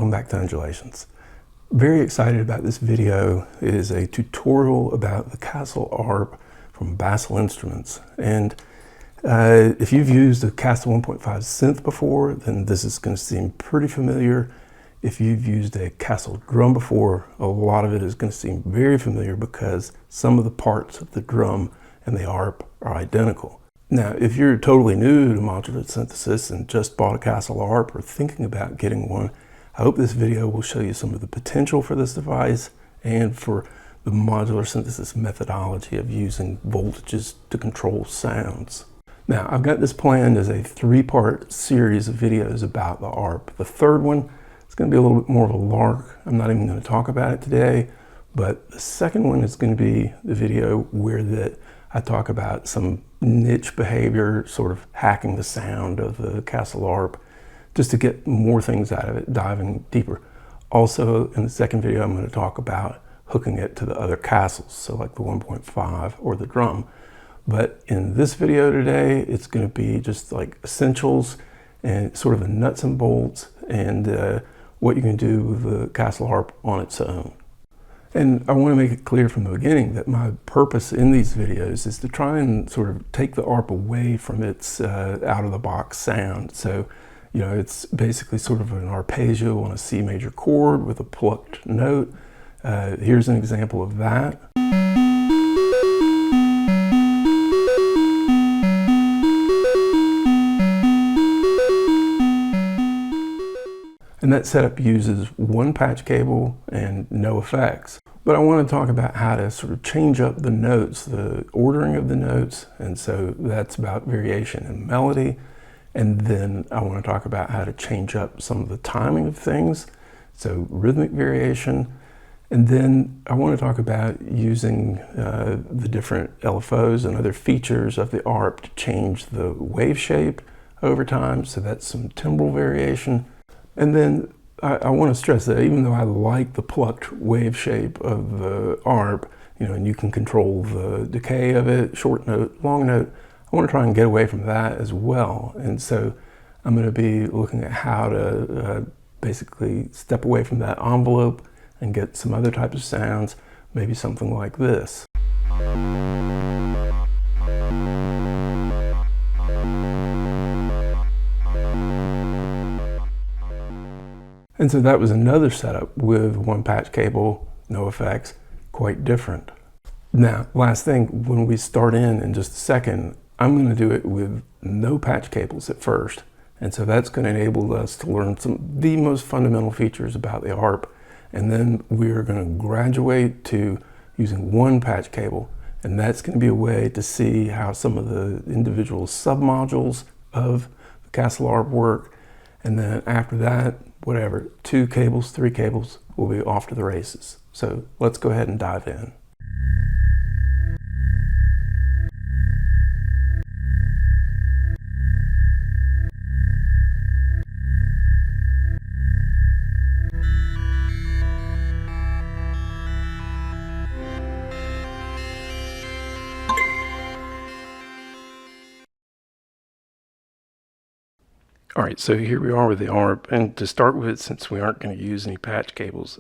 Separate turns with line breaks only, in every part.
welcome back to Undulations. Very excited about this video. It is a tutorial about the Kastle Arp from Kastle Instruments. And if you've used a Kastle 1.5 synth before, then this is going to seem pretty familiar. If you've used a Kastle drum before, a lot of it is going to seem very familiar because some of the parts of the drum and the arp are identical. Now, if you're totally new to modular synthesis and just bought a Kastle Arp or thinking about getting one, I hope this video will show you some of the potential for this device and for the modular synthesis methodology of using voltages to control sounds. Now, I've got this planned as a three-part series of videos about the Arp. The third one is going to be a little bit more of a lark. I'm not even going to talk about it today, but the second one is going to be the video where I talk about some niche behavior, sort of hacking the sound of the Kastle Arp, just to get more things out of it, diving deeper. Also, in the second video, I'm going to talk about hooking it to the other Kastles, so like the 1.5 or the drum. But in this video today, it's going to be just like essentials and sort of the nuts and bolts and what you can do with the Kastle Arp on its own. And I want to make it clear from the beginning that my purpose in these videos is to try and sort of take the Arp away from its out-of-the-box sound. So, you know, it's basically sort of an arpeggio on a C major chord with a plucked note. Here's an example of that. And that setup uses one patch cable and no effects. But I want to talk about how to sort of change up the notes, the ordering of the notes. And so that's about variation in melody. And then I want to talk about how to change up some of the timing of things. So rhythmic variation. And then I want to talk about using the different LFOs and other features of the Arp to change the wave shape over time. So that's some timbral variation. And then I want to stress that even though I like the plucked wave shape of the Arp, you know, and you can control the decay of it, short note, long note, I want to try and get away from that as well. And so I'm going to be looking at how to basically step away from that envelope and get some other types of sounds, maybe something like this. And so that was another setup with one patch cable, no effects, quite different. Now, last thing, when we start in just a second, I'm going to do it with no patch cables at first. And so that's going to enable us to learn some of the most fundamental features about the Arp. And then we're going to graduate to using one patch cable. And that's going to be a way to see how some of the individual submodules of the Kastle Arp work. And then after that, whatever, 2 cables, 3 cables, we'll be off to the races. So let's go ahead and dive in. All right, so here we are with the Arp, and to start with, since we aren't going to use any patch cables,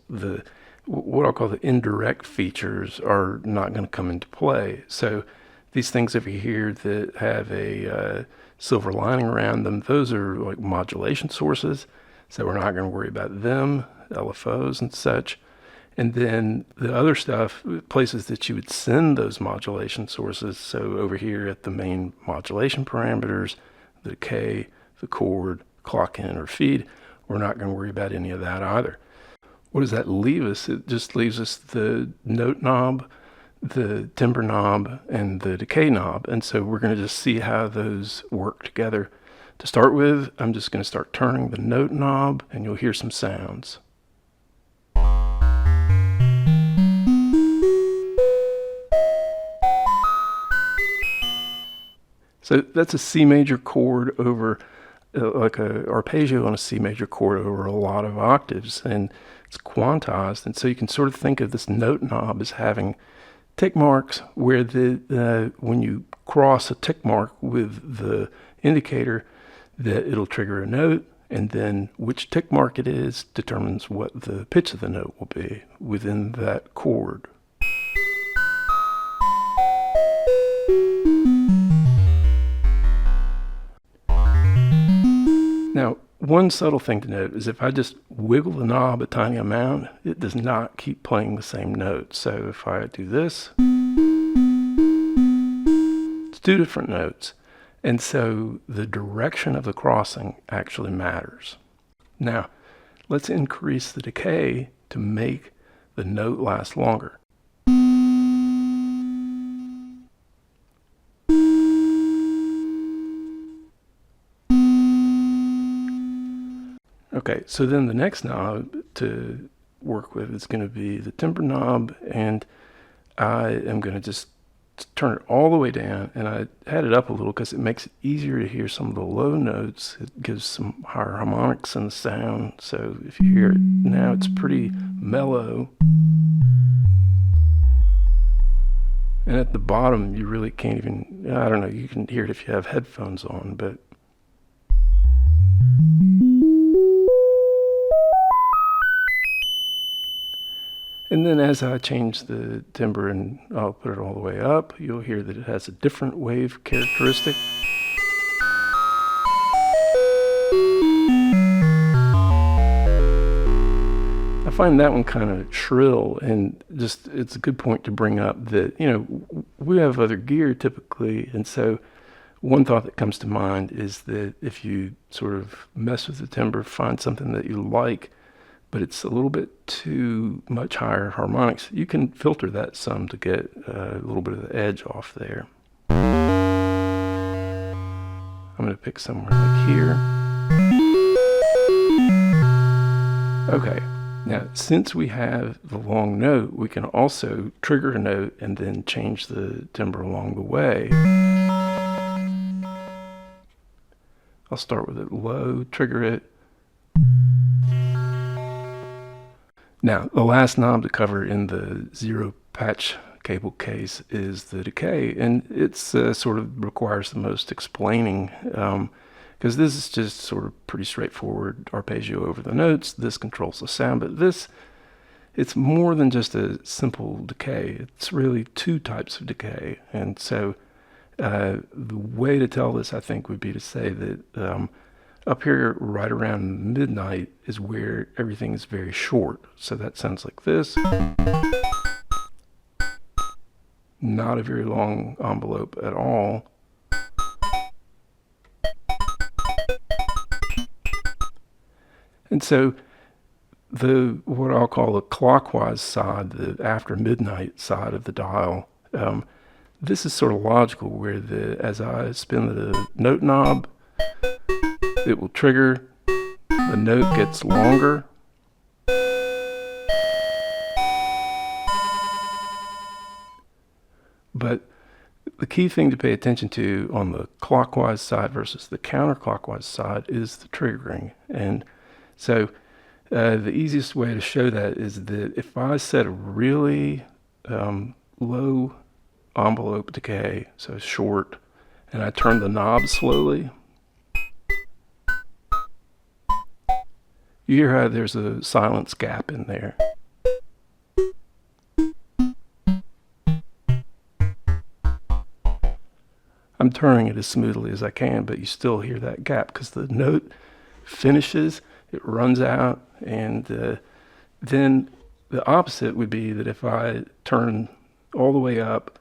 what I'll call the indirect features are not going to come into play. So these things over here that have a silver lining around them, those are like modulation sources, so we're not going to worry about them, LFOs and such. And then the other stuff, places that you would send those modulation sources, so over here at the main modulation parameters, the decay, the chord, clock in or feed, we're not going to worry about any of that either. What does that leave us? It just leaves us the note knob, the timbre knob, and the decay knob. And so we're going to just see how those work together. To start with, I'm just going to start turning the note knob and you'll hear some sounds. So that's a C major chord over like a arpeggio on a C major chord over a lot of octaves, and it's quantized. And so you can sort of think of this note knob as having tick marks where when you cross a tick mark with the indicator, that it'll trigger a note, And then which tick mark it is determines what the pitch of the note will be within that chord. Now, one subtle thing to note is if I just wiggle the knob a tiny amount, it does not keep playing the same note. So if I do this, it's two different notes. And so the direction of the crossing actually matters. Now, let's increase the decay to make the note last longer. Okay, so then the next knob to work with is going to be the timbre knob, and I am going to just turn it all the way down, and I had it up a little because it makes it easier to hear some of the low notes. It gives some higher harmonics in the sound, so if you hear it now, it's pretty mellow. And at the bottom, you really can't even, I don't know, you can hear it if you have headphones on, but and then as I change the timbre and I'll put it all the way up, you'll hear that it has a different wave characteristic. I find that one kind of shrill, and just it's a good point to bring up that, you know, we have other gear typically, and so one thought that comes to mind is that if you sort of mess with the timbre, find something that you like, but it's a little bit too much higher harmonics, you can filter that some to get a little bit of the edge off there. I'm going to pick somewhere like here. Okay, now since we have the long note, we can also trigger a note and then change the timbre along the way. I'll start with it low, trigger it. Now, the last knob to cover in the zero patch cable case is the decay, and it's sort of requires the most explaining, because this is just sort of pretty straightforward arpeggio over the notes. This controls the sound, but this, it's more than just a simple decay. It's really two types of decay, and so the way to tell this, I think, would be to say that up here, right around midnight, is where everything is very short. So that sounds like this. Not a very long envelope at all. And so what I'll call the clockwise side, the after midnight side of the dial, this is sort of logical, where as I spin the note knob, it will trigger, the note gets longer. But the key thing to pay attention to on the clockwise side versus the counterclockwise side is the triggering. And so the easiest way to show that is that if I set a really low envelope decay, so short, and I turn the knob slowly, you hear how there's a silence gap in there. I'm turning it as smoothly as I can, but you still hear that gap because the note finishes, it runs out, and then the opposite would be that if I turn all the way up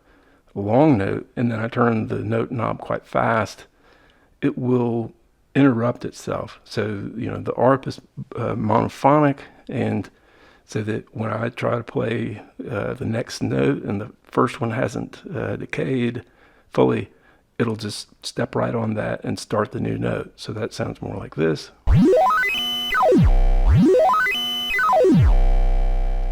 a long note and then I turn the note knob quite fast, it will interrupt itself. So, you know, the ARP is monophonic, and so that when I try to play the next note and the first one hasn't decayed fully, it'll just step right on that and start the new note. So that sounds more like this.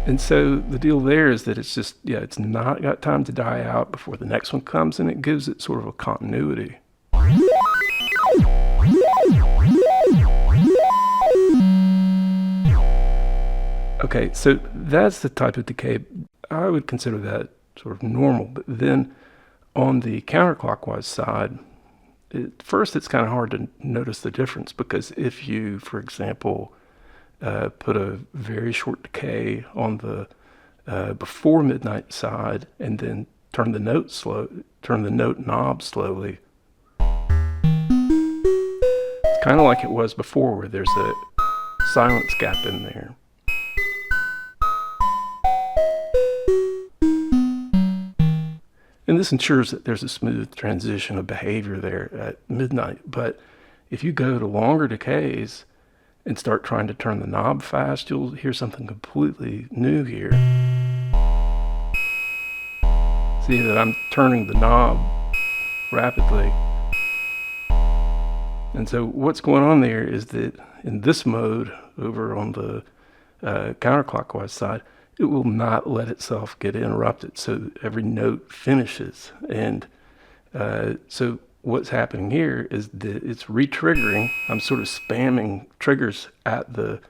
And so the deal there is that it's just, yeah, it's not got time to die out before the next one comes, and it gives it sort of a continuity. Okay, so that's the type of decay. I would consider that sort of normal. But then on the counterclockwise side, at first it's kind of hard to notice the difference, because if you, for example, put a very short decay on the before midnight side and then turn the note knob slowly, it's kind of like it was before, where there's a silence gap in there. And this ensures that there's a smooth transition of behavior there at midnight. But if you go to longer decays and start trying to turn the knob fast, you'll hear something completely new here. See that I'm turning the knob rapidly. And so what's going on there is that in this mode, over on the counterclockwise side, it will not let itself get interrupted, so every note finishes. And so what's happening here is that it's re-triggering. I'm sort of spamming triggers at the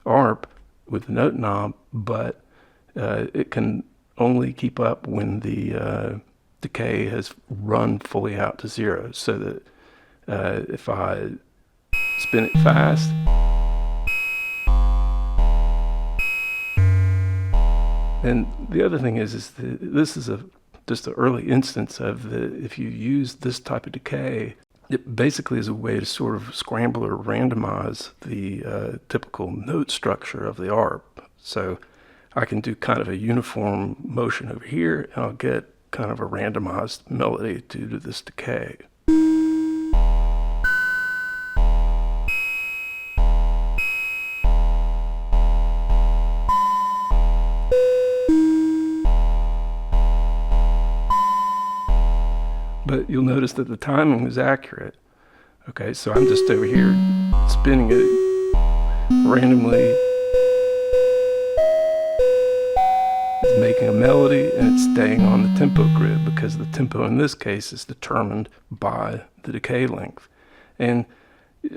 ARP with the note knob, but it can only keep up when the decay has run fully out to 0, so that if I spin it fast, and the other thing is that this is just an early instance of if you use this type of decay, it basically is a way to sort of scramble or randomize the typical note structure of the ARP. So I can do kind of a uniform motion over here, and I'll get kind of a randomized melody due to this decay. But you'll notice that the timing is accurate. Okay, so I'm just over here spinning it randomly. It's making a melody, and it's staying on the tempo grid, because the tempo in this case is determined by the decay length. And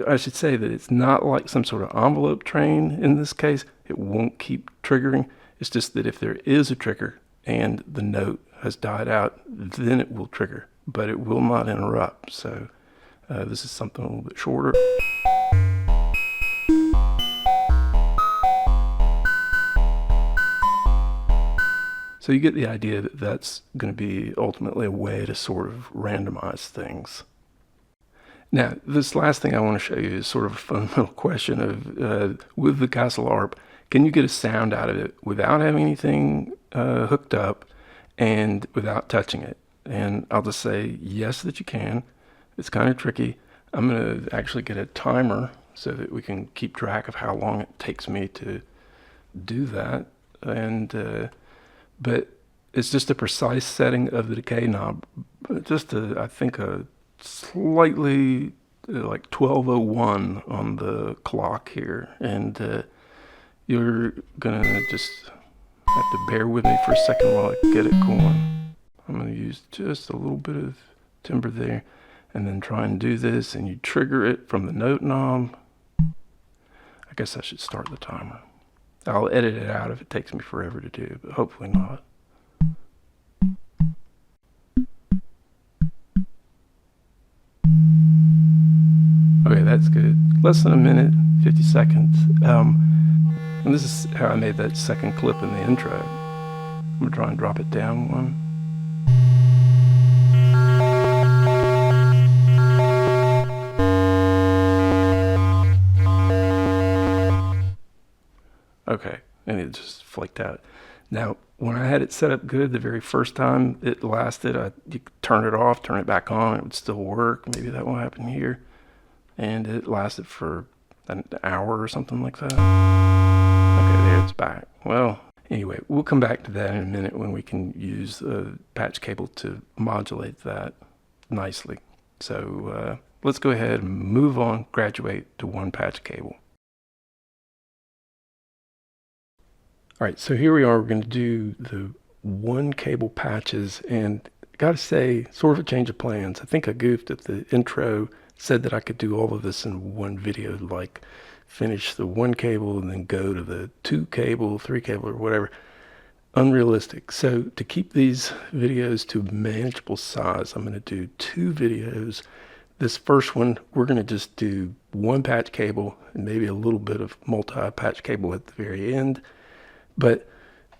I should say that it's not like some sort of envelope train in this case. It won't keep triggering. It's just that if there is a trigger and the note has died out, then it will trigger, but it will not interrupt. So this is something a little bit shorter. So you get the idea that that's going to be ultimately a way to sort of randomize things. Now, this last thing I want to show you is sort of a fundamental question of, with the Kastle Arp, can you get a sound out of it without having anything hooked up and without touching it? And I'll just say yes, that you can. It's kind of tricky. I'm going to actually get a timer so that we can keep track of how long it takes me to do that. And but it's just a precise setting of the decay knob. Just I think a slightly like 12:01 on the clock here, and you're gonna just have to bear with me for a second while I get it going. I'm gonna use just a little bit of timbre there, and then try and do this, and you trigger it from the note knob. I guess I should start the timer. I'll edit it out if it takes me forever to do, but hopefully not. Okay, that's good. Less than a minute, 50 seconds. And this is how I made that second clip in the intro. I'm gonna try and drop it down one. Okay, and it just flaked out. Now, when I had it set up good the very first time it lasted, you could turn it off, turn it back on, it would still work. Maybe that will happen here. And it lasted for an hour or something like that. Okay, there it's back. Well, anyway, we'll come back to that in a minute when we can use a patch cable to modulate that nicely. So let's go ahead and move on, graduate to one patch cable. All right, so here we are. We're going to do the one cable patches, and I gotta say, sort of a change of plans. I think I goofed at the intro, said that I could do all of this in one video, like finish the one cable and then go to the 2 cable, 3 cable, or whatever. Unrealistic. So to keep these videos to a manageable size, I'm going to do 2 videos This first one, we're going to just do one patch cable and maybe a little bit of multi-patch cable at the very end. But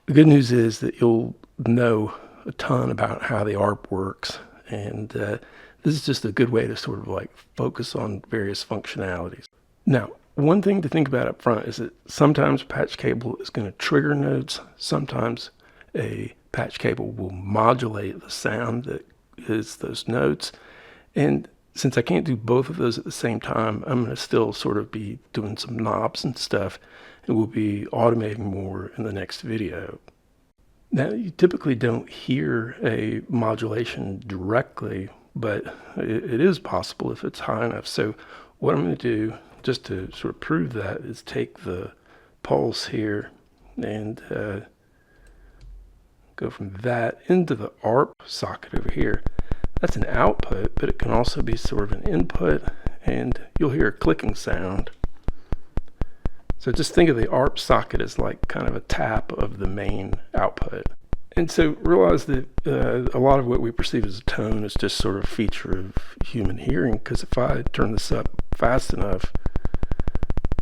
the good news is that you'll know a ton about how the ARP works. And this is just a good way to sort of like focus on various functionalities. Now, one thing to think about up front is that sometimes a patch cable is going to trigger notes. Sometimes a patch cable will modulate the sound that is those notes. And since I can't do both of those at the same time, I'm going to still sort of be doing some knobs and stuff, and we'll be automating more in the next video. Now, you typically don't hear a modulation directly, but it is possible if it's high enough. So what I'm going to do, just to sort of prove that, is take the pulse here and go from that into the ARP socket over here. That's an output, but it can also be sort of an input, and you'll hear a clicking sound. So just think of the ARP socket as like kind of a tap of the main output. And so realize that a lot of what we perceive as a tone is just sort of a feature of human hearing, because if I turn this up fast enough,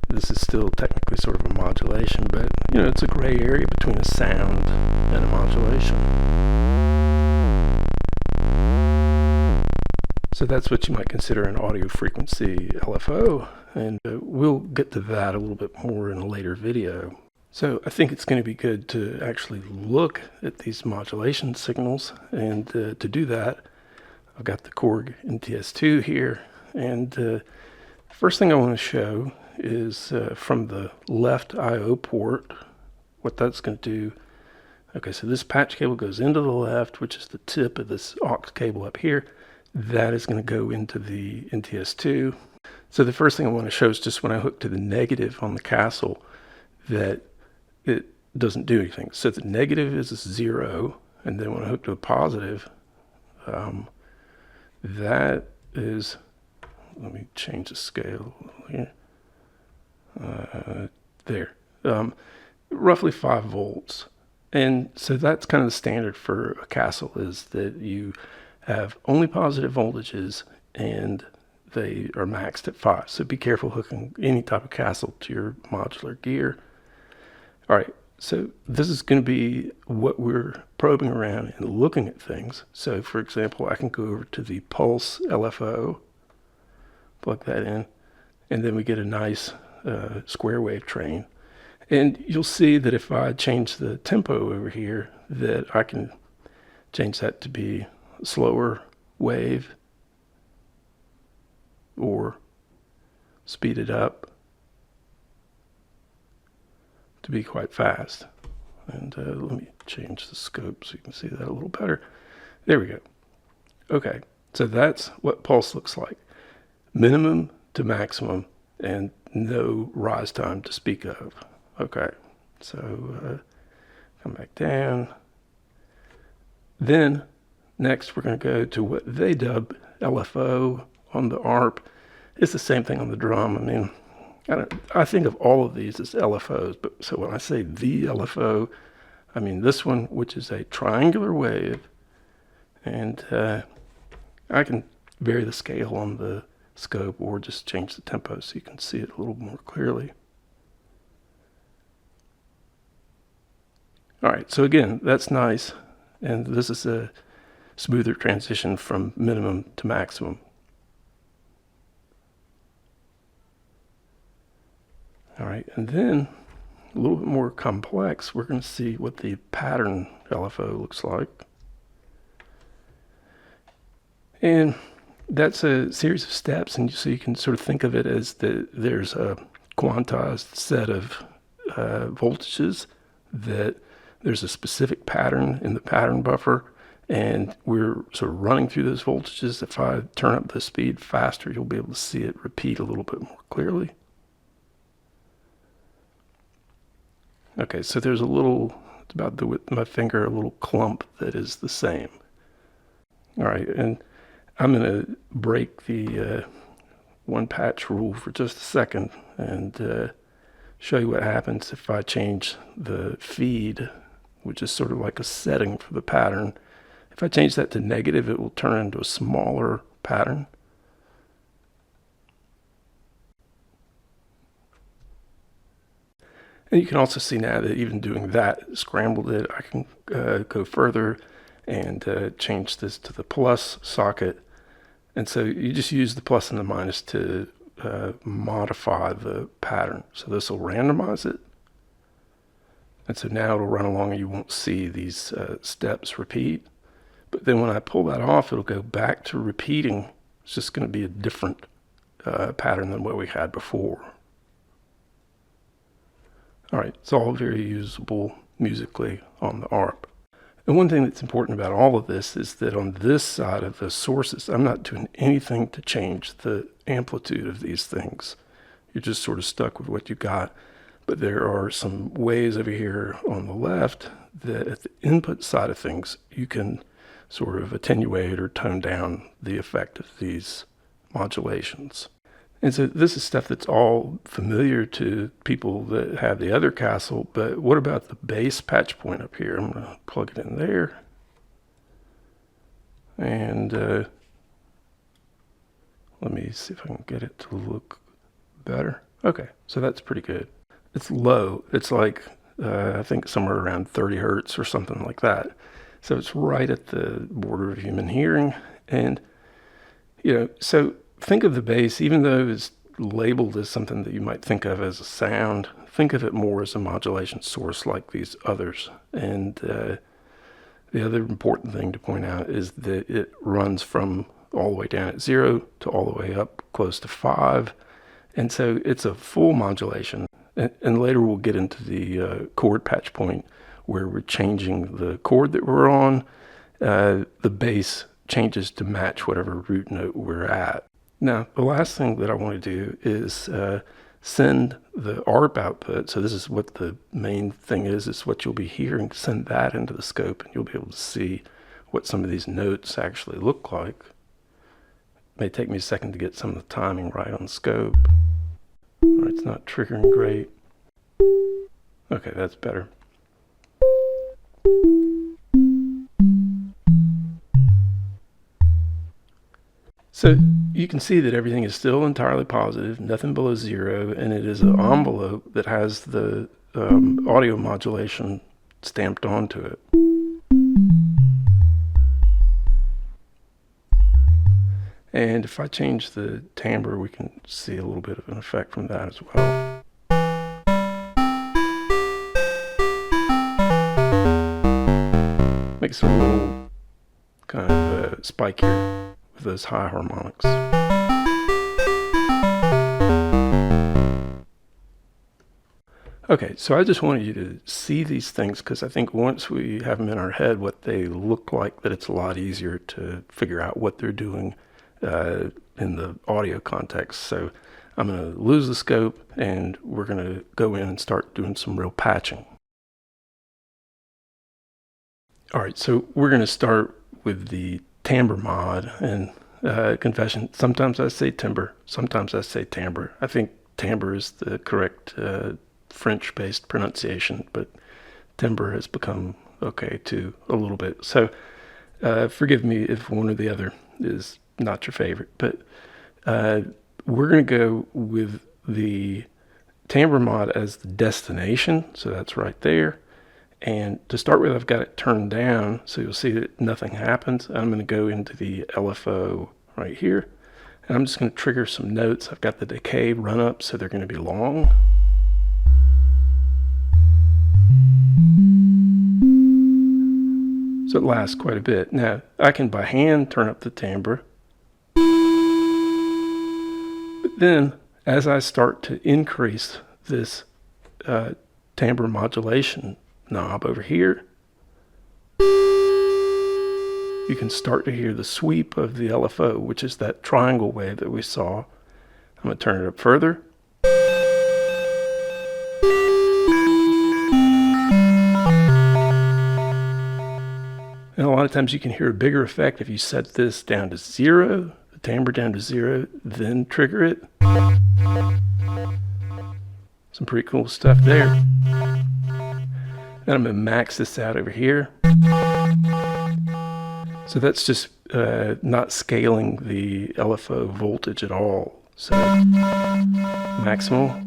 this is still technically sort of a modulation, but you know, it's a gray area between a sound and a modulation. So that's what you might consider an audio frequency LFO, and we'll get to that a little bit more in a later video. So I think it's going to be good to actually look at these modulation signals, and to do that, I've got the CHORD NTS2 here, and first thing I want to show is from the left I/O port, what that's going to do. Okay, so this patch cable goes into the left, which is the tip of this aux cable up here. That is going to go into the NTS2. So the first thing I want to show is just when I hook to the negative on the Kastle, that it doesn't do anything. So the negative is 0, and then when I hook to a positive, that is, let me change the scale here. There, roughly 5 volts. And so that's kind of the standard for a Kastle, is that you have only positive voltages and they are maxed at 5. So be careful hooking any type of Kastle to your modular gear. All right, so this is going to be what we're probing around and looking at things. So for example, I can go over to the pulse LFO, plug that in, and then we get a nice square wave train. And you'll see that if I change the tempo over here, that I can change that to be slower wave or speed it up to be quite fast. And let me change the scope so you can see that a little better. There we go. Okay, so that's what pulse looks like. Minimum to maximum and no rise time to speak of. Okay, so come back down. Then next, we're going to go to what they dub LFO on the ARP. It's the same thing on the drum. I mean, I think of all of these as LFOs, but so when I say the LFO, I mean this one, which is a triangular wave, and I can vary the scale on the scope or just change the tempo so you can see it a little more clearly. All right, so again, that's nice, and this is a smoother transition from minimum to maximum. All right, and then a little bit more complex, we're going to see what the pattern LFO looks like. And that's a series of steps, and so you can sort of think of it as there's a quantized set of voltages, that there's a specific pattern in the pattern buffer, and we're sort of running through those voltages. If I turn up the speed faster, you'll be able to see it repeat a little bit more clearly. Okay, so there's a little, it's about the width of my finger, a little clump that is the same. All right, and I'm going to break the one patch rule for just a second and show you what happens if I change the feed, which is sort of like a setting for the pattern. If I change that to negative, it will turn into a smaller pattern. And you can also see now that even doing that, scrambled it, I can go further and change this to the plus socket. And so you just use the plus and the minus to modify the pattern. So this will randomize it. And so now it'll run along and you won't see these steps repeat. But then when I pull that off, it'll go back to repeating. It's just going to be a different pattern than what we had before. All right, it's all very usable musically on the ARP. And one thing that's important about all of this is that on this side of the sources, I'm not doing anything to change the amplitude of these things. You're just sort of stuck with what you got. But there are some ways over here on the left that at the input side of things, you can sort of attenuate or tone down the effect of these modulations. And so this is stuff that's all familiar to people that have the other Kastle, but what about the bass patch point up here? I'm going to plug it in there. And let me see if I can get it to look better. Okay, so that's pretty good. It's low. It's like, I think somewhere around 30 hertz or something like that. So it's right at the border of human hearing. And, you know, so think of the bass, even though it's labeled as something that you might think of as a sound, think of it more as a modulation source like these others. And the other important thing to point out is that it runs from all the way down at 0 to all the way up close to 5. And so it's a full modulation. And later we'll get into the chord patch point where we're changing the chord that we're on. The bass changes to match whatever root note we're at. Now, the last thing that I want to do is send the ARP output. So this is what the main thing is. It's what you'll be hearing. Send that into the scope, and you'll be able to see what some of these notes actually look like. It may take me a second to get some of the timing right on scope. All right, it's not triggering great. Okay, that's better. So you can see that everything is still entirely positive, nothing below 0, and it is an envelope that has the audio modulation stamped onto it. And if I change the timbre, we can see a little bit of an effect from that as well. Makes it a little kind of spikier with those high harmonics. Okay, so I just wanted you to see these things because I think once we have them in our head, what they look like, that it's a lot easier to figure out what they're doing in the audio context. So I'm going to lose the scope and we're going to go in and start doing some real patching. All right, so we're going to start with the timbre mod, and confession, sometimes I say timbre, sometimes I say timbre. I think timbre is the correct French-based pronunciation, but timbre has become okay too a little bit. So forgive me if one or the other is not your favorite, but we're going to go with the timbre mod as the destination. So that's right there. And to start with, I've got it turned down, so you'll see that nothing happens. I'm going to go into the LFO right here, and I'm just going to trigger some notes. I've got the decay run up, so they're going to be long. So it lasts quite a bit. Now, I can by hand turn up the timbre. But then, as I start to increase this timbre modulation knob over here, you can start to hear the sweep of the LFO, which is that triangle wave that we saw. I'm going to turn it up further. And a lot of times you can hear a bigger effect if you set this down to 0, the timbre down to 0, then trigger it. Some pretty cool stuff there. Then I'm going to max this out over here. So that's just not scaling the LFO voltage at all. So maximal.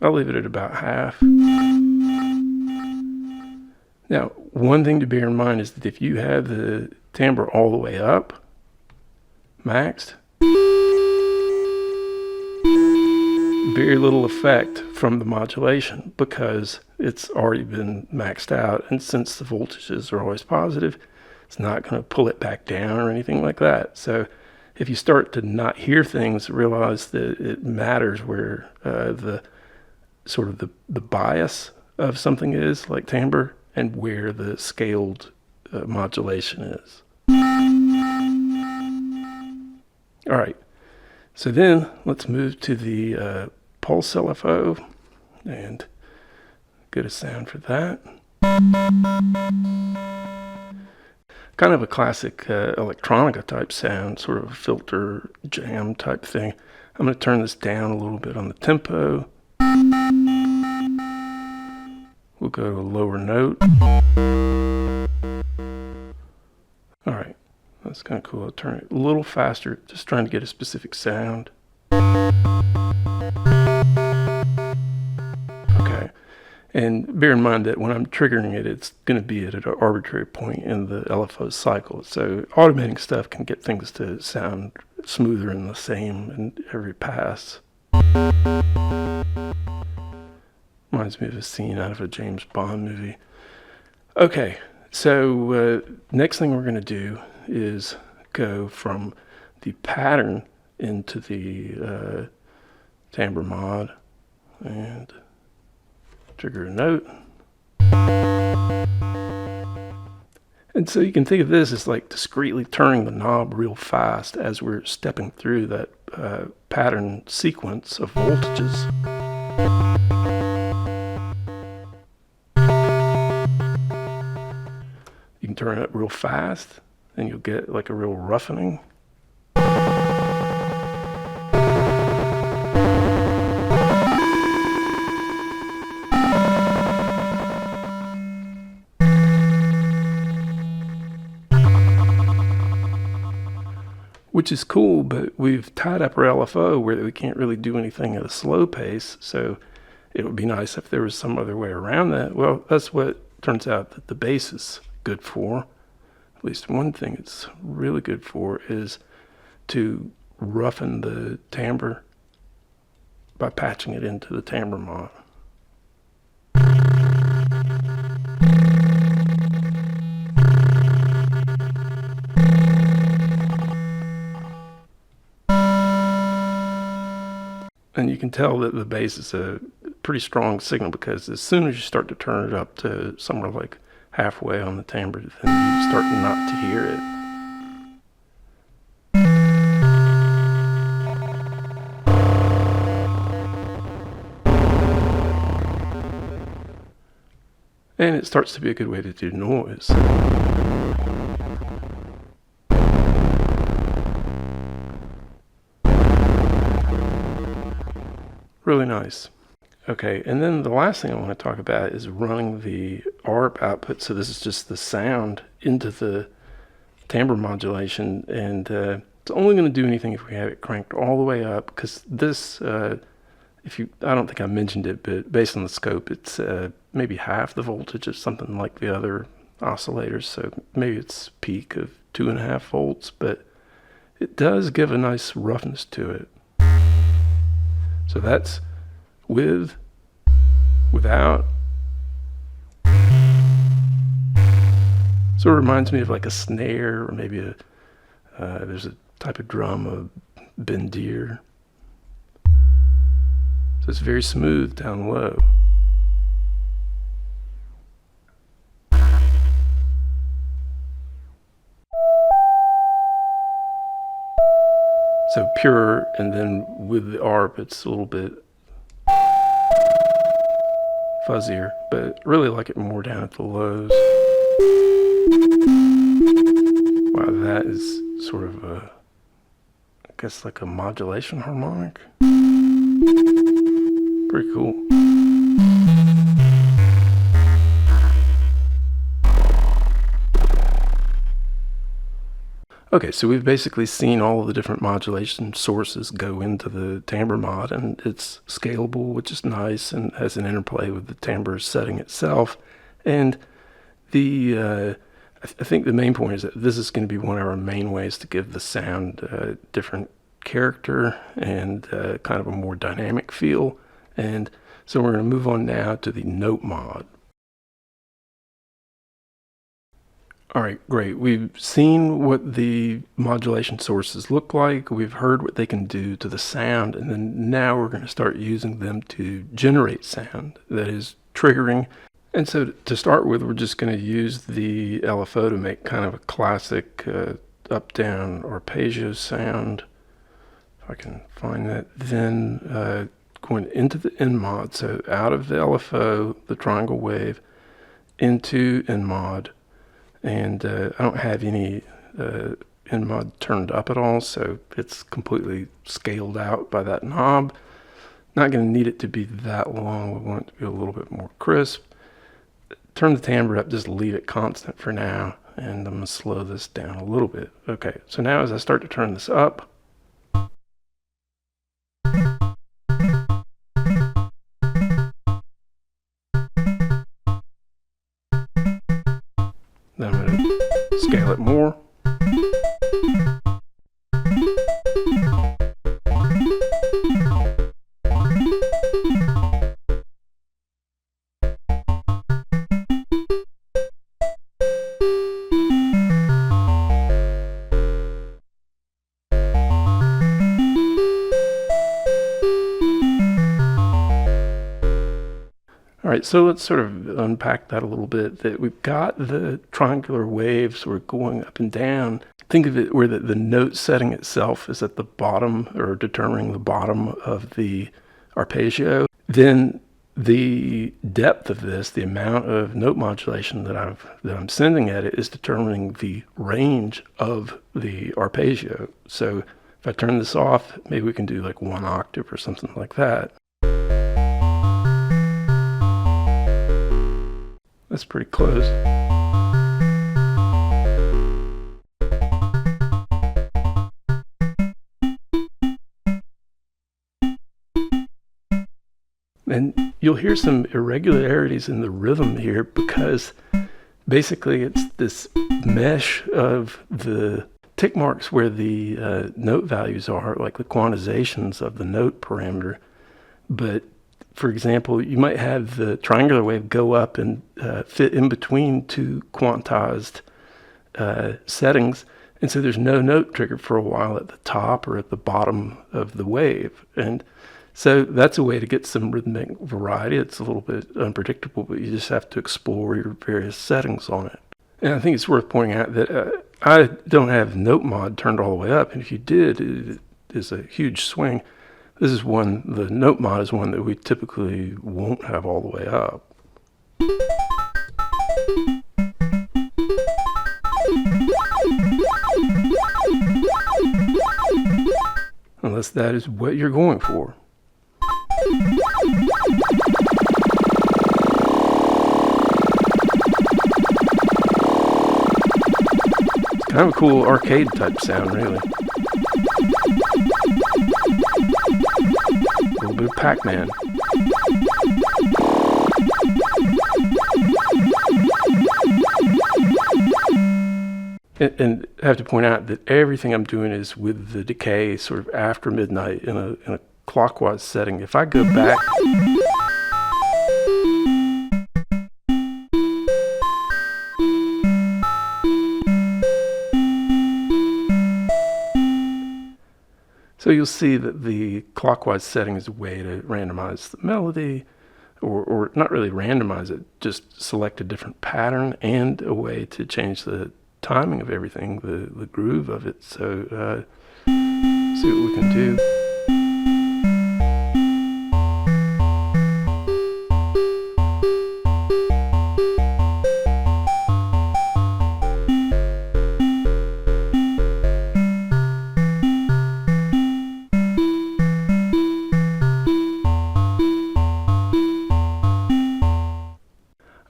I'll leave it at about half. Now, one thing to bear in mind is that if you have the timbre all the way up, maxed, very little effect from the modulation because it's already been maxed out, and since the voltages are always positive, it's not going to pull it back down or anything like that. So if you start to not hear things, realize that it matters where the sort of the bias of something is, like timbre, and where the scaled modulation is. All right, so then let's move to the pulse LFO and get a sound for that. Kind of a classic electronica type sound, sort of a filter jam type thing. I'm going to turn this down a little bit on the tempo. We'll go to a lower note. All right, that's kind of cool. I'll turn it a little faster, just trying to get a specific sound. Okay, and bear in mind that when I'm triggering it, it's going to be at an arbitrary point in the LFO cycle. So automating stuff can get things to sound smoother and the same in every pass. Reminds me of a scene out of a James Bond movie. Okay, so next thing we're going to do is go from the pattern into the timbre mod and trigger a note. And so you can think of this as like discreetly turning the knob real fast as we're stepping through that pattern sequence of voltages. You can turn it up real fast and you'll get like a real roughening. Which is cool, but we've tied up our LFO where we can't really do anything at a slow pace, so it would be nice if there was some other way around that. Well, that's what turns out that the bass is good for. At least one thing it's really good for is to roughen the timbre by patching it into the timbre mod. And you can tell that the bass is a pretty strong signal because as soon as you start to turn it up to somewhere like halfway on the timbre, then you start not to hear it. And it starts to be a good way to do noise. Really nice. Okay, and then the last thing I want to talk about is running the ARP output. So this is just the sound into the timbre modulation, and it's only going to do anything if we have it cranked all the way up, because this, I don't think I mentioned it, but based on the scope, it's maybe half the voltage of something like the other oscillators. So maybe it's peak of 2.5 volts, but it does give a nice roughness to it. So that's with, without. So it reminds me of like a snare, or maybe there's a type of drum, a bendir. So it's very smooth down low. So pure, and then with the ARP, it's a little bit fuzzier, but really like it more down at the lows. Wow, that is sort of a, I guess like a modulation harmonic. Pretty cool. Okay, so we've basically seen all of the different modulation sources go into the timbre mod, and it's scalable, which is nice, and has an interplay with the timbre setting itself. And I think the main point is that this is going to be one of our main ways to give the sound different character and kind of a more dynamic feel. And so we're going to move on now to the note mod. All right, great. We've seen what the modulation sources look like. We've heard what they can do to the sound, and then now we're going to start using them to generate sound, that is triggering. And so to start with, we're just going to use the LFO to make kind of a classic up-down arpeggio sound. If I can find that. Then going into the nMOD, so out of the LFO, the triangle wave, into nMOD. And I don't have any nMOD turned up at all, so it's completely scaled out by that knob. Not going to need it to be that long. We want it to be a little bit more crisp. Turn the timbre up, just leave it constant for now, and I'm going to slow this down a little bit. Okay, so now as I start to turn this up, then I'm going to scale it more. All right, so let's sort of unpack that a little bit. That we've got the triangular waves sort of going up and down. Think of it where the note setting itself is at the bottom, or determining the bottom of the arpeggio. Then the depth of this, the amount of note modulation that I'm sending at it, is determining the range of the arpeggio. So if I turn this off, maybe we can do like 1 octave or something like that. That's pretty close. And you'll hear some irregularities in the rhythm here, because basically it's this mesh of the tick marks where the note values are, like the quantizations of the note parameter. But for example, you might have the triangular wave go up and fit in between two quantized settings. And so there's no note triggered for a while at the top or at the bottom of the wave. And so that's a way to get some rhythmic variety. It's a little bit unpredictable, but you just have to explore your various settings on it. And I think it's worth pointing out that I don't have note mod turned all the way up. And if you did, it is a huge swing. This is one, the note mod is one that we typically won't have all the way up. Unless that is what you're going for. It's kind of a cool arcade type sound, really. A little bit of Pac-Man. And I have to point out that everything I'm doing is with the decay sort of after midnight in a clockwise setting. If I go back, so you'll see that the clockwise setting is a way to randomize the melody, or not really randomize it, just select a different pattern, and a way to change the timing of everything, the groove of it. So see what we can do.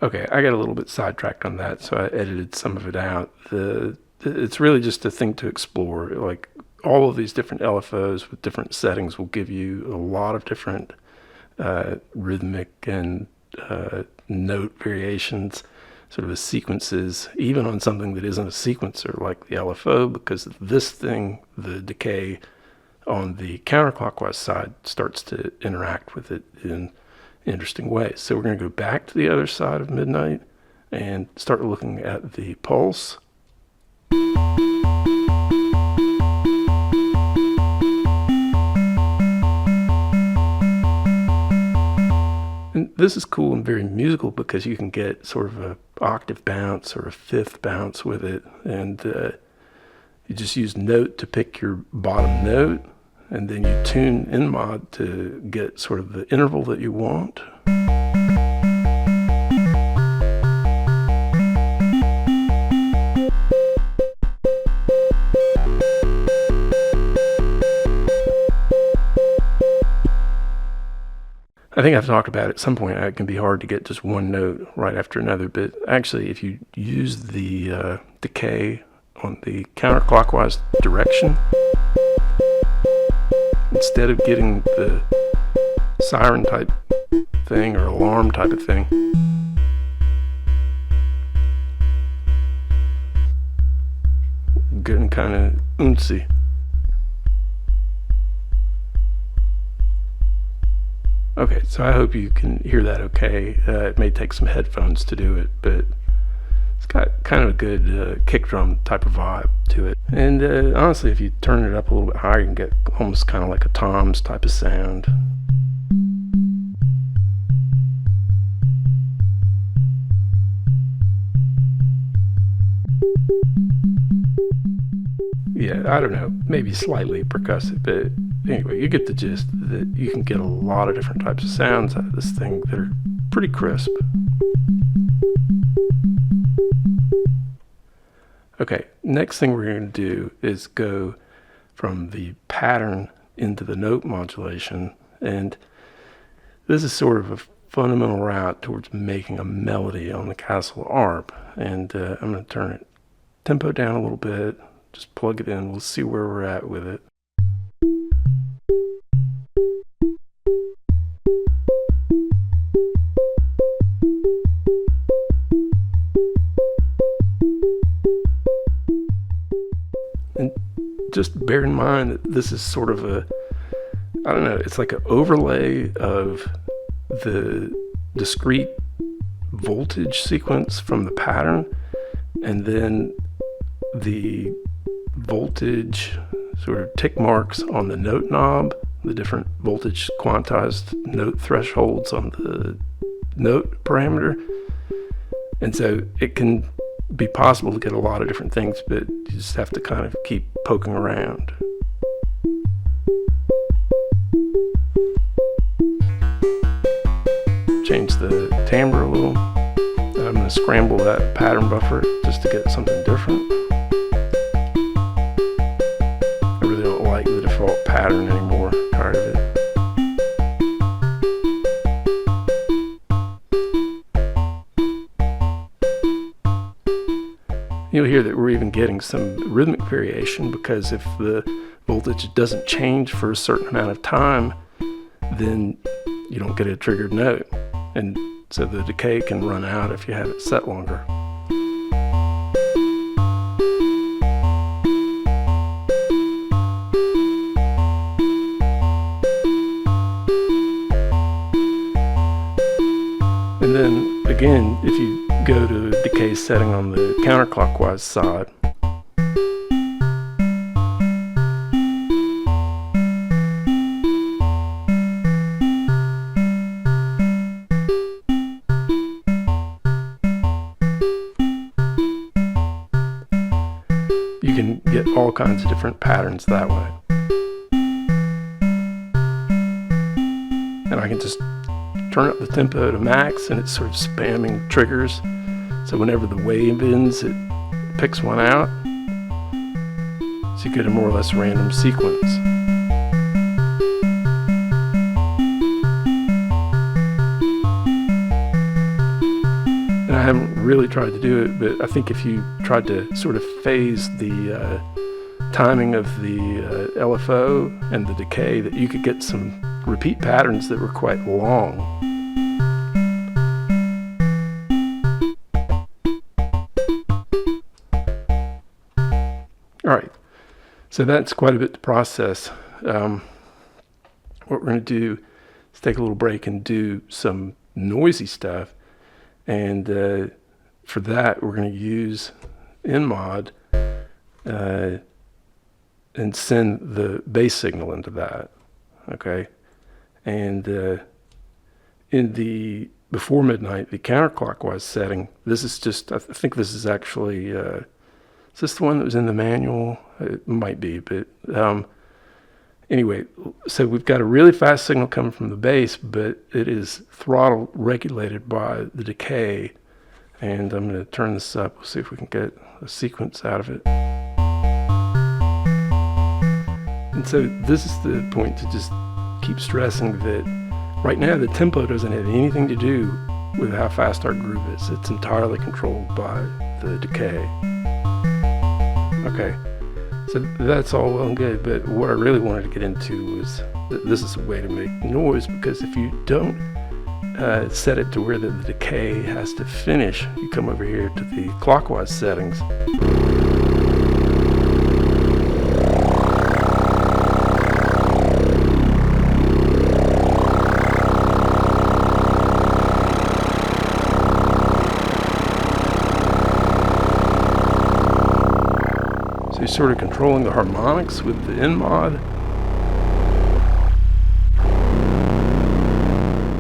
Okay, I got a little bit sidetracked on that, so I edited some of it out. The it's really just a thing to explore. Like all of these different LFOs with different settings will give you a lot of different rhythmic and note variations, sort of as sequences, even on something that isn't a sequencer like the LFO, because this thing, the decay on the counterclockwise side, starts to interact with it in interesting ways. So we're going to go back to the other side of midnight and start looking at the pulse. And this is cool and very musical because you can get sort of an octave bounce or a fifth bounce with it, and you just use note to pick your bottom note, and then you tune nMOD to get sort of the interval that you want. I think I've talked about at some point it can be hard to get just one note right after another, but actually if you use the decay on the counterclockwise direction, instead of getting the siren type thing or alarm type of thing, getting kind of ooncy. Okay, so I hope you can hear that okay. It may take some headphones to do it, but it's got kind of a good kick drum type of vibe to it. And honestly, if you turn it up a little bit higher, you can get almost kind of like a toms type of sound. Yeah, I don't know, maybe slightly percussive, but anyway, you get the gist that you can get a lot of different types of sounds out of this thing that are pretty crisp. Okay, next thing we're going to do is go from the pattern into the note modulation, and this is sort of a fundamental route towards making a melody on the Kastle Arp, and I'm going to turn it tempo down a little bit, just plug it in, we'll see where we're at with it. And just bear in mind that this is sort of a, I don't know, it's like an overlay of the discrete voltage sequence from the pattern, and then the voltage sort of tick marks on the note knob, the different voltage quantized note thresholds on the note parameter. And so it can be possible to get a lot of different things, but you just have to kind of keep poking around. Change the timbre a little. And I'm going to scramble that pattern buffer just to get something different. I really don't like the default pattern anymore. Tired of it. You'll hear that we're even getting some rhythmic variation, because if the voltage doesn't change for a certain amount of time, then you don't get a triggered note. And so the decay can run out if you have it set longer. And then again, if you go to decay setting on the counterclockwise side, you can get all kinds of different patterns that way. And I can just turn up the tempo to max, and it's sort of spamming triggers. So whenever the wave ends, it picks one out. So you get a more or less random sequence. And I haven't really tried to do it, but I think if you tried to sort of phase the timing of the LFO and the decay, that you could get some repeat patterns that were quite long. All right, so that's quite a bit to process. What we're going to do is take a little break and do some noisy stuff, and for that we're going to use nMOD and send the bass signal into that. Okay, and in the before midnight, the counterclockwise setting, this is just, I think this is actually is this the one that was in the manual? It might be, but anyway, so we've got a really fast signal coming from the bass, but it is throttle regulated by the decay. And I'm going to turn this up. We'll see if we can get a sequence out of it. And so this is the point to just keep stressing that right now the tempo doesn't have anything to do with how fast our groove is. It's entirely controlled by the decay. Okay, so that's all well and good, but what I really wanted to get into was that this is a way to make noise, because if you don't set it to where the decay has to finish, you come over here to the clockwise settings. So you're sort of controlling the harmonics with the nMOD.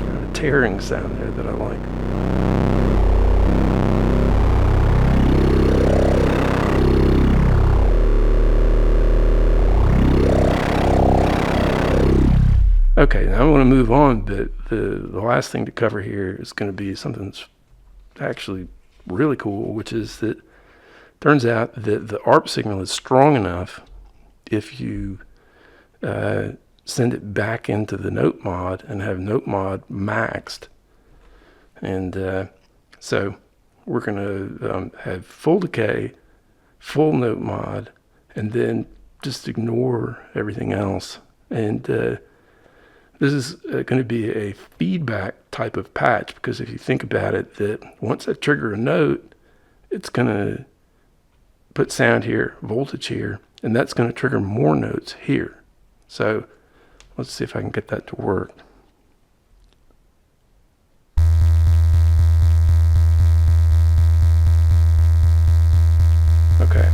Kind of tearing sound there that I like. Okay, now I want to move on, but the last thing to cover here is going to be something that's actually really cool, which is that turns out that the ARP signal is strong enough if you send it back into the nMOD and have nMOD maxed. And so we're going to have full decay, full nMOD, and then just ignore everything else. And this is going to be a feedback type of patch, because if you think about it, that once I trigger a note, it's going to put sound here, voltage here, and that's going to trigger more notes here. So let's see if I can get that to work. Okay.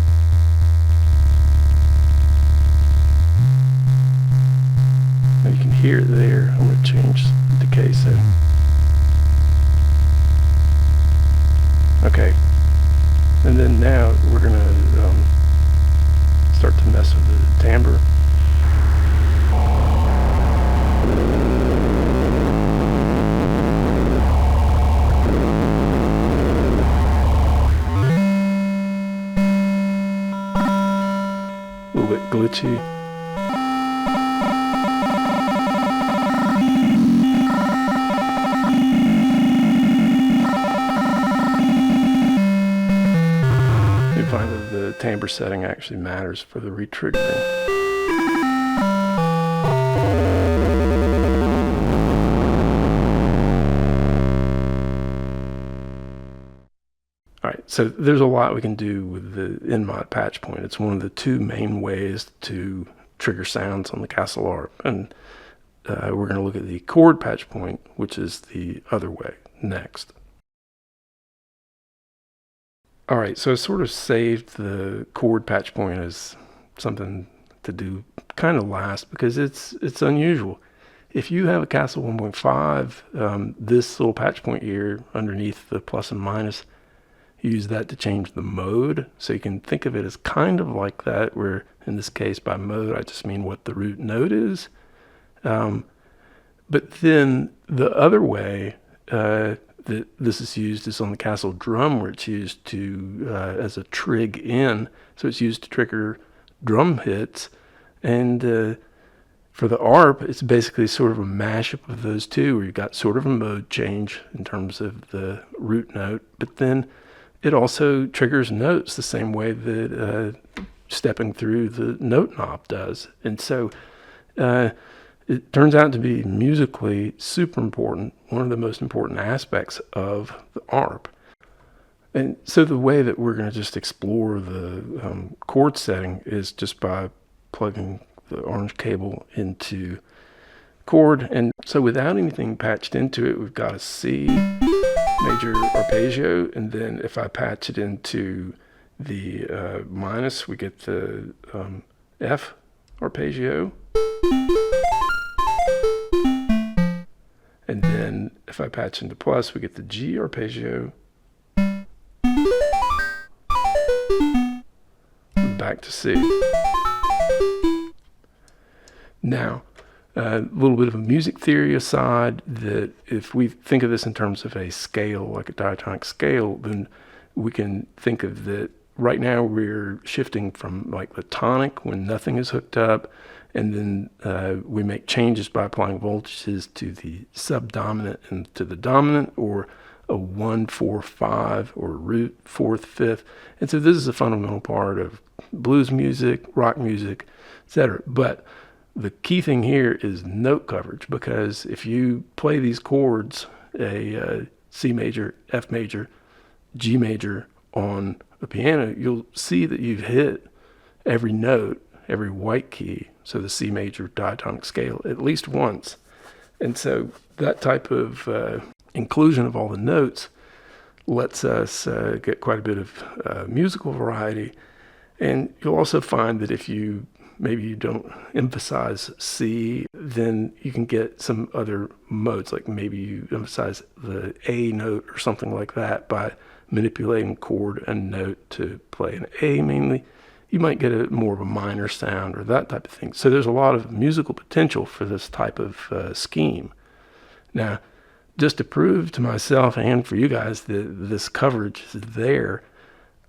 Now you can hear it there. I'm going to change the decay setting. Okay. And then now we're going to start to mess with the timbre. A little bit glitchy. Find that the timbre setting actually matters for the retriggering. All right, so there's a lot we can do with the nMOD patch point. It's one of the two main ways to trigger sounds on the Kastle Arp, and we're going to look at the CHORD patch point, which is the other way, next. All right, so I sort of saved the CHORD patch point as something to do kind of last, because it's unusual. If you have a Kastle 1.5, this little patch point here underneath the plus and minus, use that to change the mode. So you can think of it as kind of like that, where in this case by mode I just mean what the root note is. But then the other way that this is used is on the Kastle drum, where it's used to as a trig in, so it's used to trigger drum hits. And For the ARP, it's basically sort of a mashup of those two, where you've got sort of a mode change in terms of the root note, but then it also triggers notes the same way that stepping through the note knob does. And so it turns out to be musically super important, one of the most important aspects of the ARP. And so the way that we're going to just explore the chord setting is just by plugging the orange cable into chord. And so without anything patched into it, we've got a C major arpeggio, and then if I patch it into the minus, we get the F arpeggio. And then if I patch into plus, we get the G arpeggio. Back to C. Now, a little bit of a music theory aside, that if we think of this in terms of a scale, like a diatonic scale, then we can think of that right now we're shifting from like the tonic when nothing is hooked up, and then we make changes by applying voltages to the subdominant and to the dominant, or a 1, 4, 5, or root, 4th, 5th. And so this is a fundamental part of blues music, rock music, etc. But the key thing here is note coverage, because if you play these chords, a C major, F major, G major on a piano, you'll see that you've hit every note, every white key, so the C major diatonic scale, at least once. And so that type of inclusion of all the notes lets us get quite a bit of musical variety. And you'll also find that if you maybe you don't emphasize C, then you can get some other modes, like maybe you emphasize the A note or something like that by manipulating chord and note to play an A mainly. You might get more of a minor sound or that type of thing. So there's a lot of musical potential for this type of scheme. Now, just to prove to myself and for you guys that this coverage is there,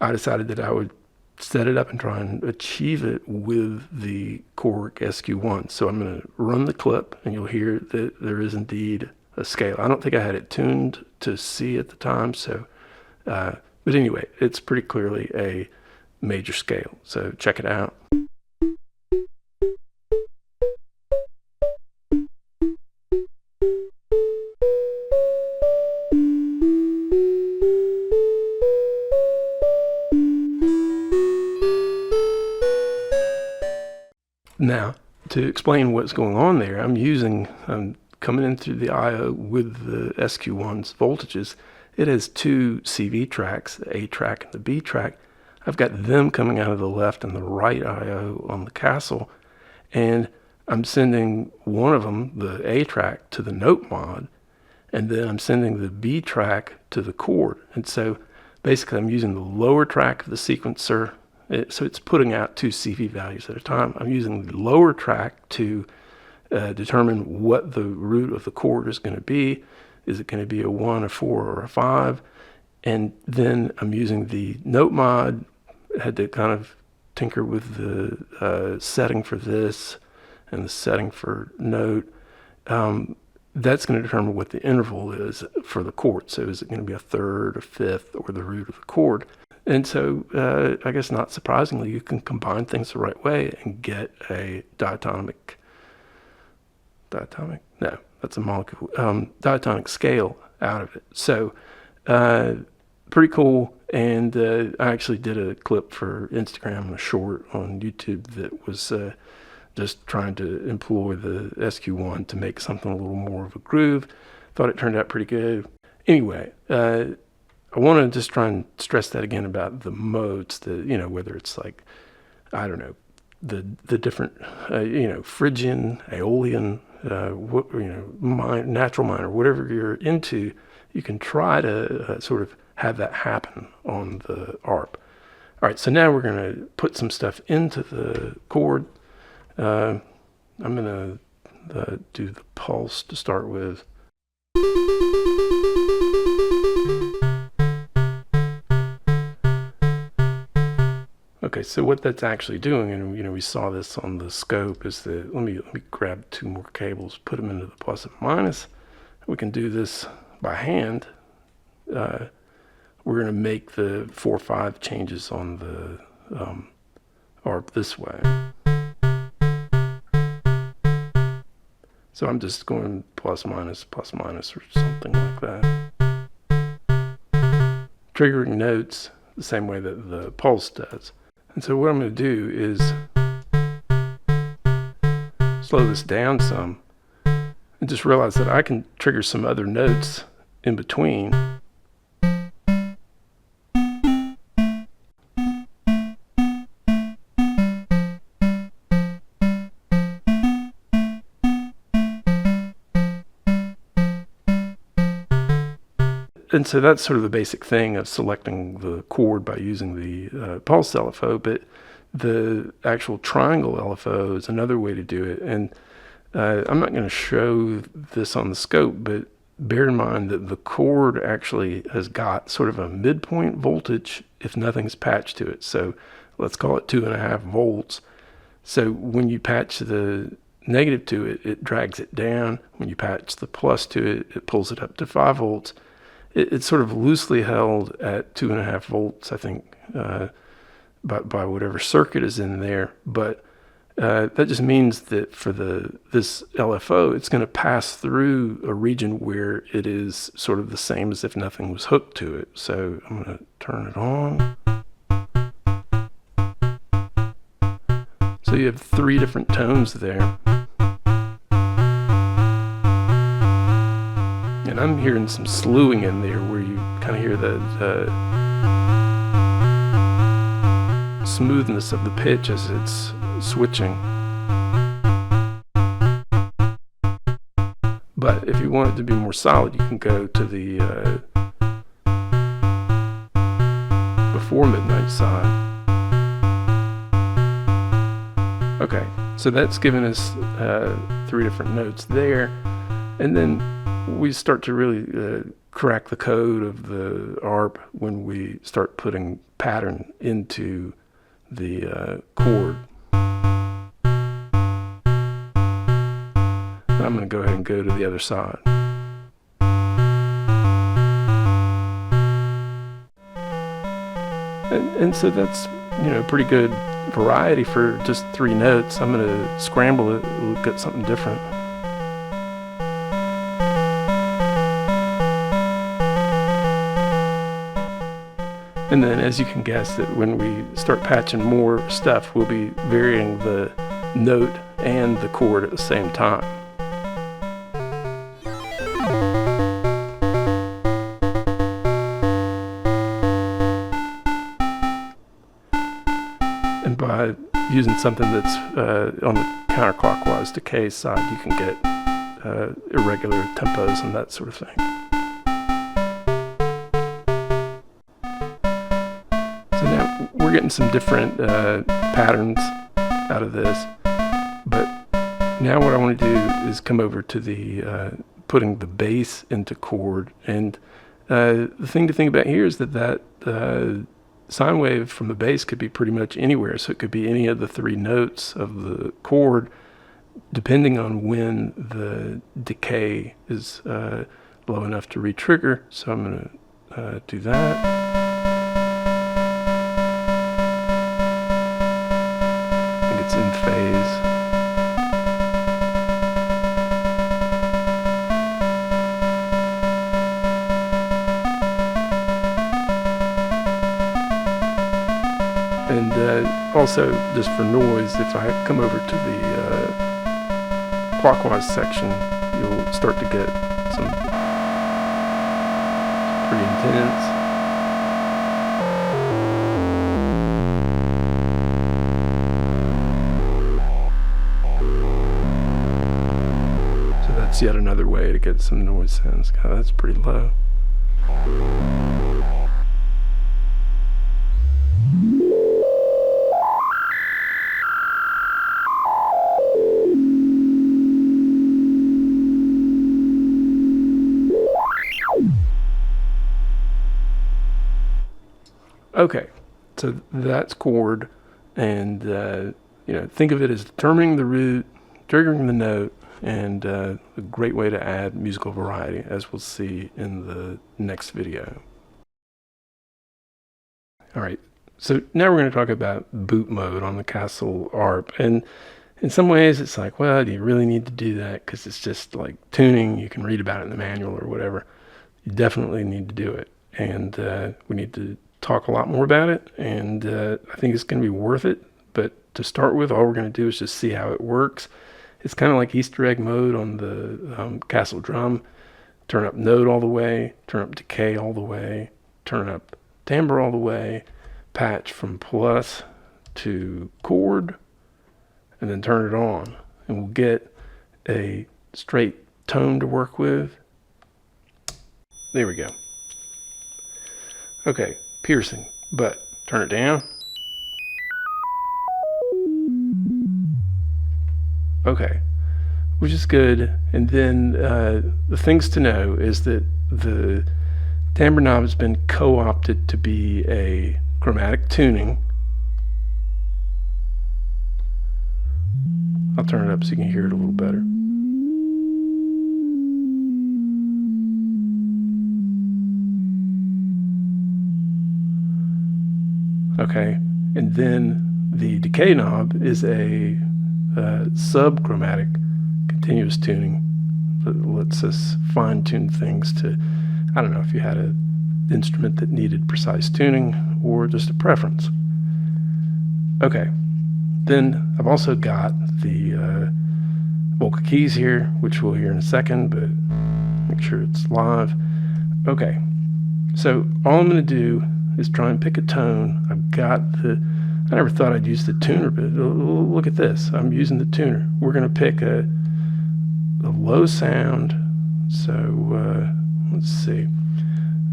I decided that I would set it up and try and achieve it with the Korg SQ1. So I'm going to run the clip, and you'll hear that there is indeed a scale. I don't think I had it tuned to C at the time, so but anyway, it's pretty clearly a major scale. So check it out. Now, to explain what's going on there, I'm coming in through the I/O with the SQ1's voltages. It has two CV tracks, the A track and the B track. I've got them coming out of the left and the right I/O on the Kastle, and I'm sending one of them, the A track, to the nMOD, and then I'm sending the B track to the chord. And so basically I'm using the lower track of the sequencer. So it's putting out two CV values at a time. I'm using the lower track to determine what the root of the chord is going to be. Is it going to be a 1, a 4, or a 5? And then I'm using the nMOD. I had to kind of tinker with the setting for this and the setting for note. That's going to determine what the interval is for the chord. So is it going to be a 3rd, a 5th, or the root of the chord? And so, I guess not surprisingly, you can combine things the right way and get a diatonic, no, that's a molecule, diatonic scale out of it. So, pretty cool. And I actually did a clip for Instagram and a short on YouTube that was just trying to employ the SQ1 to make something a little more of a groove. Thought it turned out pretty good. Anyway, I want to just try and stress that again about the modes, whether it's like, I don't know, the different, Phrygian, Aeolian, natural minor, whatever you're into, you can try to sort of have that happen on the ARP. All right, so now we're going to put some stuff into the chord. I'm going to do the pulse to start with. Okay, so what that's actually doing, and we saw this on the scope, is that let me grab 2 more cables, put them into the plus and minus. We can do this by hand. We're going to make the 4 or 5 changes on the ARP this way. So I'm just going plus minus or something like that. Triggering notes the same way that the pulse does. And so what I'm going to do is slow this down some and just realize that I can trigger some other notes in between. And so that's sort of the basic thing of selecting the chord by using the pulse LFO, but the actual triangle LFO is another way to do it. And I'm not going to show this on the scope, but bear in mind that the chord actually has got sort of a midpoint voltage if nothing's patched to it. So let's call it 2.5 volts. So when you patch the negative to it, it drags it down. When you patch the plus to it, it pulls it up to 5 volts. It's sort of loosely held at 2.5 volts, I think, by whatever circuit is in there. But that just means that for this LFO, it's going to pass through a region where it is sort of the same as if nothing was hooked to it. So I'm going to turn it on. So you have 3 different tones there. And I'm hearing some slewing in there where you kind of hear the smoothness of the pitch as it's switching. But if you want it to be more solid, you can go to the before midnight side. Okay, so that's given us 3 different notes there. And then we start to really crack the code of the ARP when we start putting pattern into the chord. And I'm going to go ahead and go to the other side. And so that's, pretty good variety for just 3 notes. I'm going to scramble it, look at something different. And then, as you can guess, that when we start patching more stuff, we'll be varying the note and the chord at the same time. And by using something that's on the counterclockwise decay side, you can get irregular tempos and that sort of thing. We're getting some different patterns out of this, but now what I want to do is come over to the putting the bass into chord. And the thing to think about here is that sine wave from the bass could be pretty much anywhere, so it could be any of the 3 notes of the chord depending on when the decay is low enough to re-trigger. So I'm going to do that. In phase. And also, just for noise, if I come over to the clockwise section, you'll start to get some pretty intense. That's yet another way to get some noise sounds. God, that's pretty low. Okay, so that's chord. and you know, think of it as determining the root, triggering the note, and a great way to add musical variety, as we'll see in the next video. All right, so now we're going to talk about boot mode on the Kastle Arp, and in some ways it's like, well, do you really need to do that? Because it's just like tuning. You can read about it in the manual or whatever. You definitely need to do it, and we need to talk a lot more about it, and I think it's going to be worth it. But to start with, all we're going to do is just see how it works. It's kind of like Easter egg mode on the Kastle drum. Turn up node all the way, turn up decay all the way, turn up timbre all the way, patch from plus to chord, and then turn it on, and we'll get a straight tone to work with. There we go. Okay, piercing, but turn it down. Okay, which is good. And then the things to know is that the timbre knob has been co-opted to be a chromatic tuning. I'll turn it up so you can hear it a little better. Okay, and then the decay knob is a subchromatic continuous tuning that lets us fine-tune things to, I don't know if you had an instrument that needed precise tuning or just a preference. Okay, then I've also got the vocal keys here, which we'll hear in a second, but make sure it's live. Okay, so all I'm going to do is try and pick a tone. I've got I never thought I'd use the tuner, but look at this. I'm using the tuner. We're going to pick a low sound. So let's see.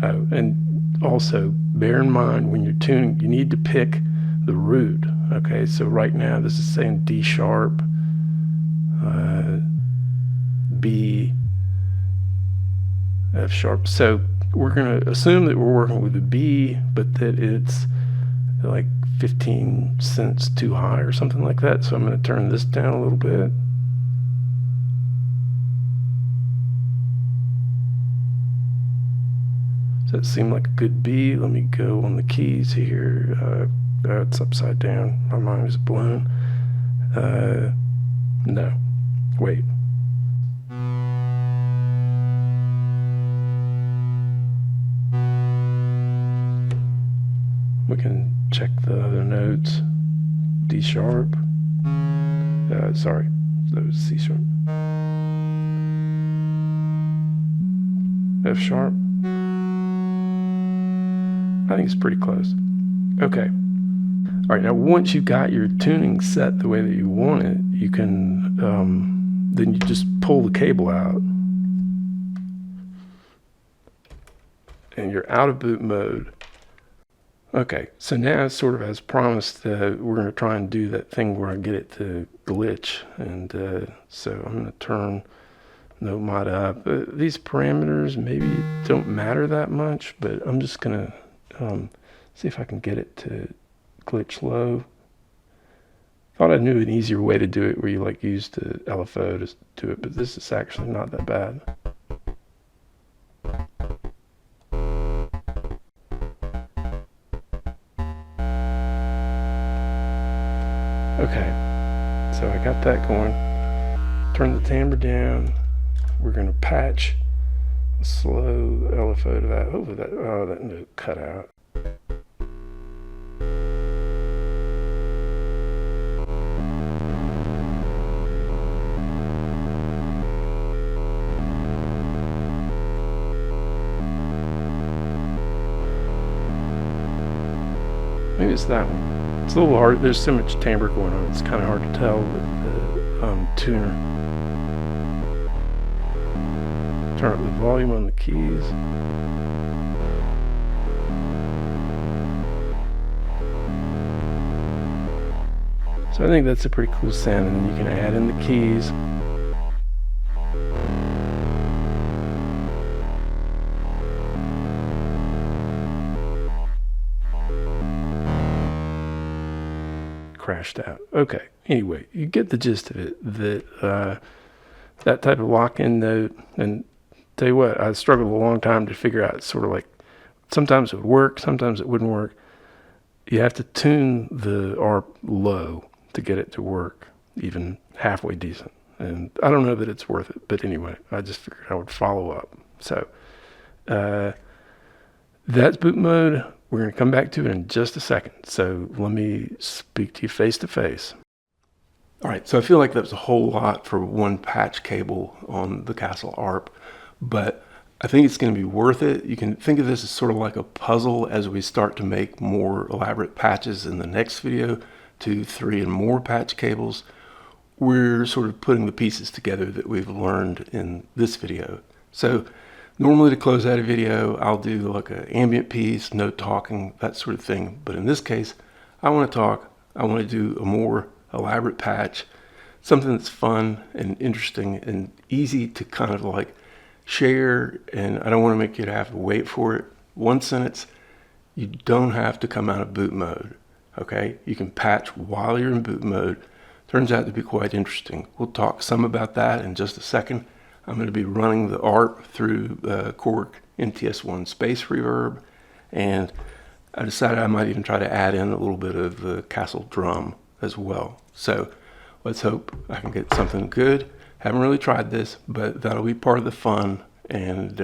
Oh, and also bear in mind when you're tuning, you need to pick the root. Okay, so right now this is saying D sharp, B, F sharp. So we're going to assume that we're working with a B, but that it's like 15 cents too high or something like that. So I'm going to turn this down a little bit. Does that seem like a good B? Let me go on the keys here. It's upside down. My mind is blown. No. Wait. We can check the other notes. D sharp. Sorry, that was C sharp. F sharp. I think it's pretty close. Okay. All right, now once you've got your tuning set the way that you want it, you can, then you just pull the cable out. And you're out of boot mode. Okay, so now sort of as promised, we're going to try and do that thing where I get it to glitch. And so I'm going to turn nMOD up. These parameters maybe don't matter that much, but I'm just going to see if I can get it to glitch low. Thought I knew an easier way to do it where you like use the LFO to do it, but this is actually not that bad. Okay, so I got that going. Turn the timbre down. We're going to patch a slow LFO to that. Hopefully that note cut out. Maybe it's that one. It's a little hard. There's so much timbre going on. It's kind of hard to tell with the tuner. Turn up the volume on the keys. So I think that's a pretty cool sound, and then you can add in the keys. crashed out. Okay, anyway, you get the gist of it, that that type of lock-in note, and tell you what, I struggled a long time to figure out, sort of like, sometimes it would work, sometimes it wouldn't work. You have to tune the ARP low to get it to work even halfway decent. And I don't know that it's worth it, but anyway, I just figured I would follow up. So that's boot mode. We're going to come back to it in just a second. So let me speak to you face to face. All right, so I feel like that was a whole lot for one patch cable on the Kastle Arp, but I think it's going to be worth it. You can think of this as sort of like a puzzle as we start to make more elaborate patches in the next video, 2, 3, and more patch cables. We're sort of putting the pieces together that we've learned in this video. So normally to close out a video, I'll do like an ambient piece, no talking, that sort of thing. But in this case, I want to talk. I want to do a more elaborate patch, something that's fun and interesting and easy to kind of like share, and I don't want to make you have to wait for it. One sentence, you don't have to come out of boot mode, okay? You can patch while you're in boot mode. Turns out to be quite interesting. We'll talk some about that in just a second. I'm going to be running the ARP through CHORD MTS1 space reverb, and I decided I might even try to add in a little bit of the Kastle drum as well. So let's hope I can get something good. Haven't really tried this, but that'll be part of the fun, and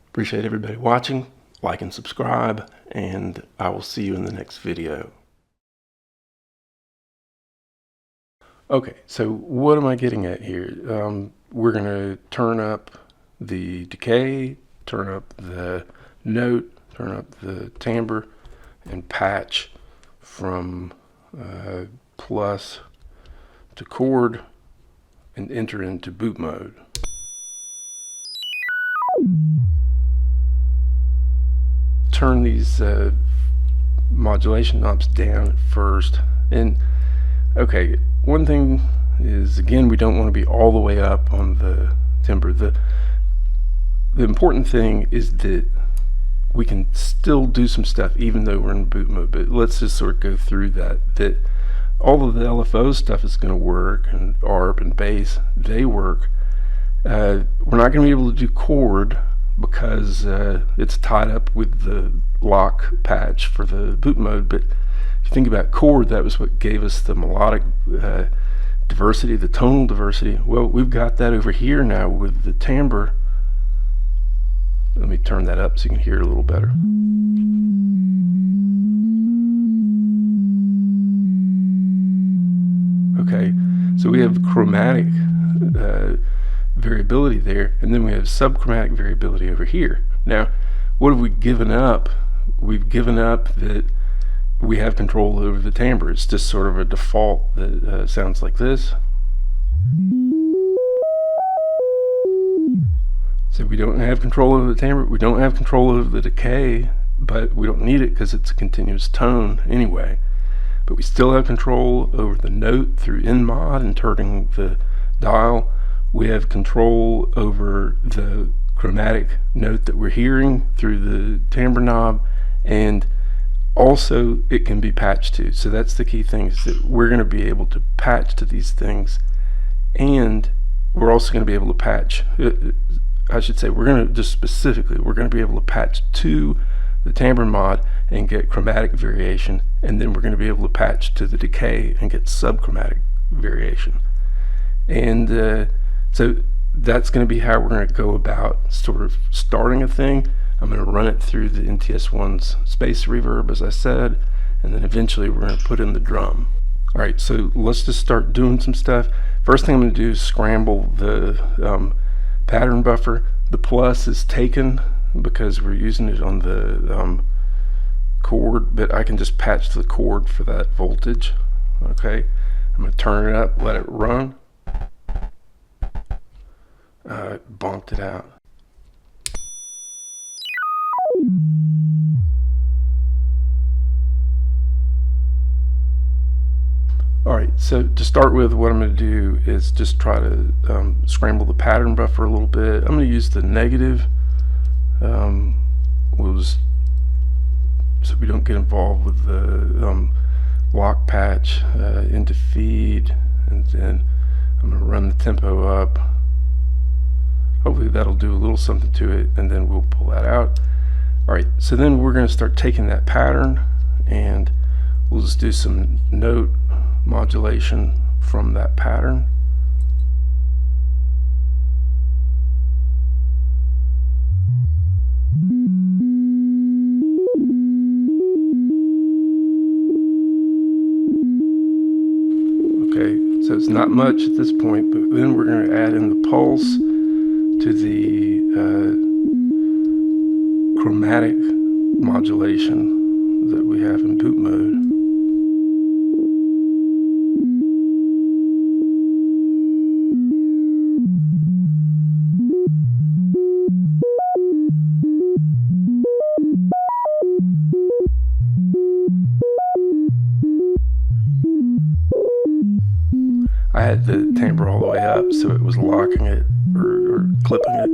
appreciate everybody watching. Like and subscribe, and I will see you in the next video. Okay, so what am I getting at here? We're going to turn up the decay, turn up the note, turn up the timbre, and patch from plus to chord and enter into boot mode. Turn these modulation knobs down at first. And okay, one thing is, again, we don't want to be all the way up on the timbre. The important thing is that we can still do some stuff even though we're in boot mode, but let's just sort of go through that all of the LFO stuff is going to work, and ARP and bass, they work. We're not going to be able to do chord because it's tied up with the lock patch for the boot mode, but if you think about chord, that was what gave us the melodic diversity, the tonal diversity. Well, we've got that over here now with the timbre. Let me turn that up so you can hear it a little better. Okay, so we have chromatic variability there, and then we have subchromatic variability over here. Now, what have we given up? We've given up that we have control over the timbre. It's just sort of a default that sounds like this. So we don't have control over the timbre, we don't have control over the decay, but we don't need it because it's a continuous tone anyway. But we still have control over the note through nMOD and turning the dial. We have control over the chromatic note that we're hearing through the timbre knob, and also it can be patched to. So that's the key thing, is that we're going to be able to patch to these things, and we're also going to be able to patch, I should say, we're going to just specifically, we're going to be able to patch to the timbre mod and get chromatic variation, and then we're going to be able to patch to the decay and get subchromatic variation. And so that's going to be how we're going to go about sort of starting a thing. I'm going to run it through the NTS1's space reverb, as I said, and then eventually we're going to put in the drum. All right, so let's just start doing some stuff. First thing I'm going to do is scramble the pattern buffer. The plus is taken because we're using it on the chord, but I can just patch the chord for that voltage. Okay, I'm going to turn it up, let it run. Bumped it out. Alright, so to start with, what I'm going to do is just try to scramble the pattern buffer a little bit. I'm going to use the negative, so we don't get involved with the lock patch into feed, and then I'm going to run the tempo up. Hopefully that'll do a little something to it, and then we'll pull that out. Alright, so then we're going to start taking that pattern, and we'll just do some note modulation from that pattern. Okay, so it's not much at this point, but then we're going to add in the pulse to the chromatic modulation that we have in boot mode. I had the timbre all the way up, so it was locking it or clipping it.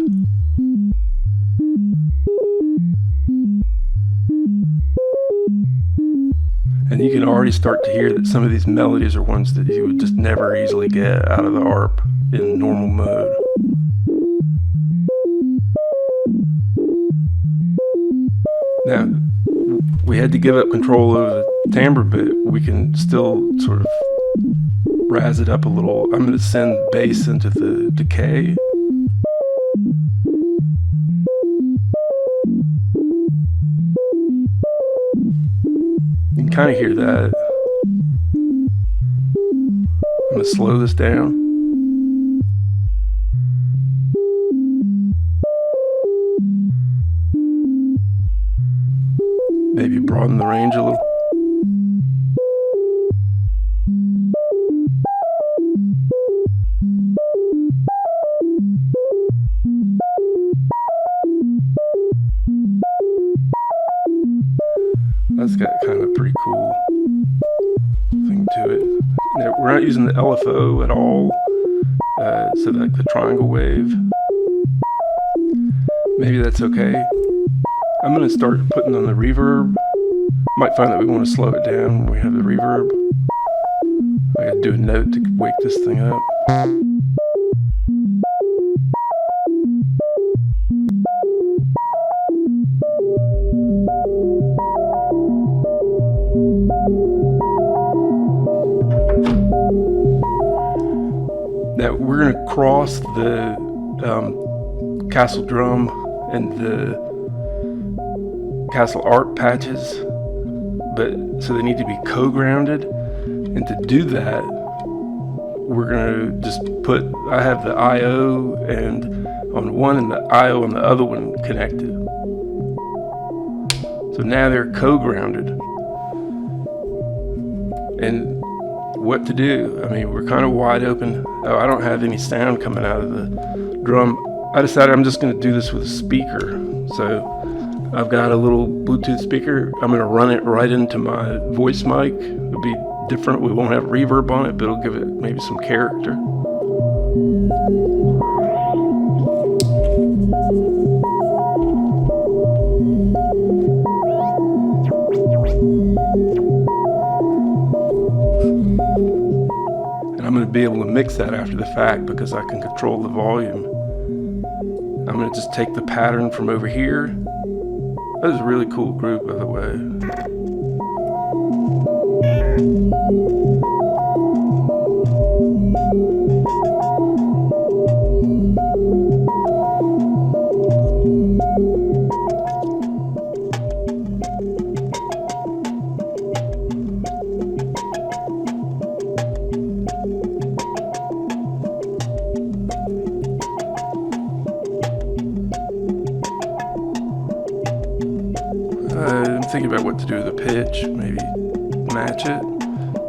And you can already start to hear that some of these melodies are ones that you would just never easily get out of the ARP in normal mode. Now, we had to give up control over the timbre, but we can still sort of razz it up a little. I'm going to send bass into the decay. You can kind of hear that. I'm going to slow this down. Maybe broaden the range a little. That's got kind of a pretty cool thing to it. Now, we're not using the LFO at all, so like the triangle wave. Maybe that's okay. I'm going to start putting on the reverb. Might find that we want to slow it down when we have the reverb. I got to do a note to wake this thing up. Now we're going to cross the Kastle drum and the Kastle Arp patches, but so they need to be co-grounded, and to do that we're going to just put, I have the IO and on one and the IO on the other one connected, so now they're co-grounded. And what to do? I mean, we're kind of wide open. Oh, I don't have any sound coming out of the drum. I decided I'm just going to do this with a speaker. So I've got a little Bluetooth speaker. I'm going to run it right into my voice mic. It'll be different. We won't have reverb on it, but it'll give it maybe some character. I'm going to be able to mix that after the fact because I can control the volume. I'm going to just take the pattern from over here. That was a really cool group, by the way. I'm thinking about what to do with the pitch, maybe match it.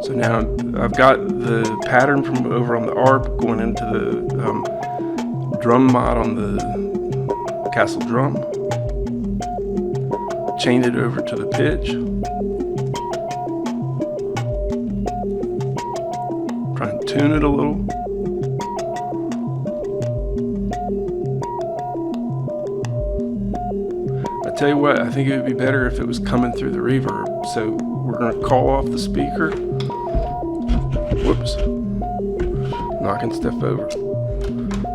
So now I've got the pattern from over on the ARP going into the drum mod on the Kastle drum. Chain it over to the pitch. Try and tune it a little. tell you what, I think it would be better if it was coming through the reverb. So we're going to call off the speaker. Whoops. Knocking stuff over.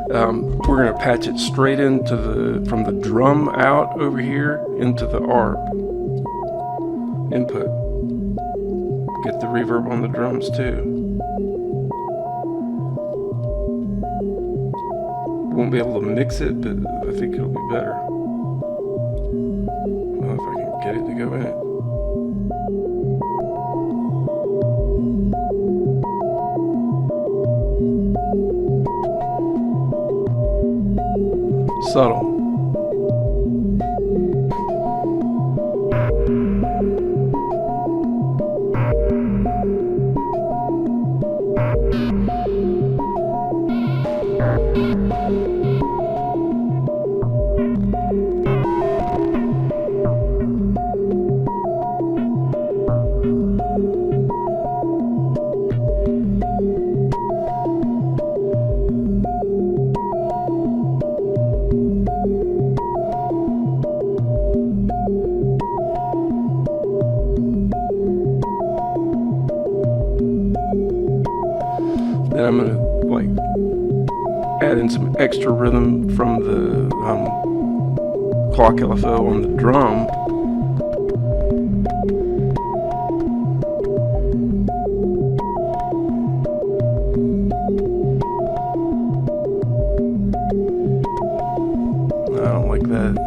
We're going to patch it straight into from the drum out over here into the ARP input. Get the reverb on the drums too. Won't be able to mix it, but I think it'll be better. I don't know if I can get it to go in. Subtle. Then I'm gonna add in some extra rhythm from the clock LFO on the drum. I don't like that.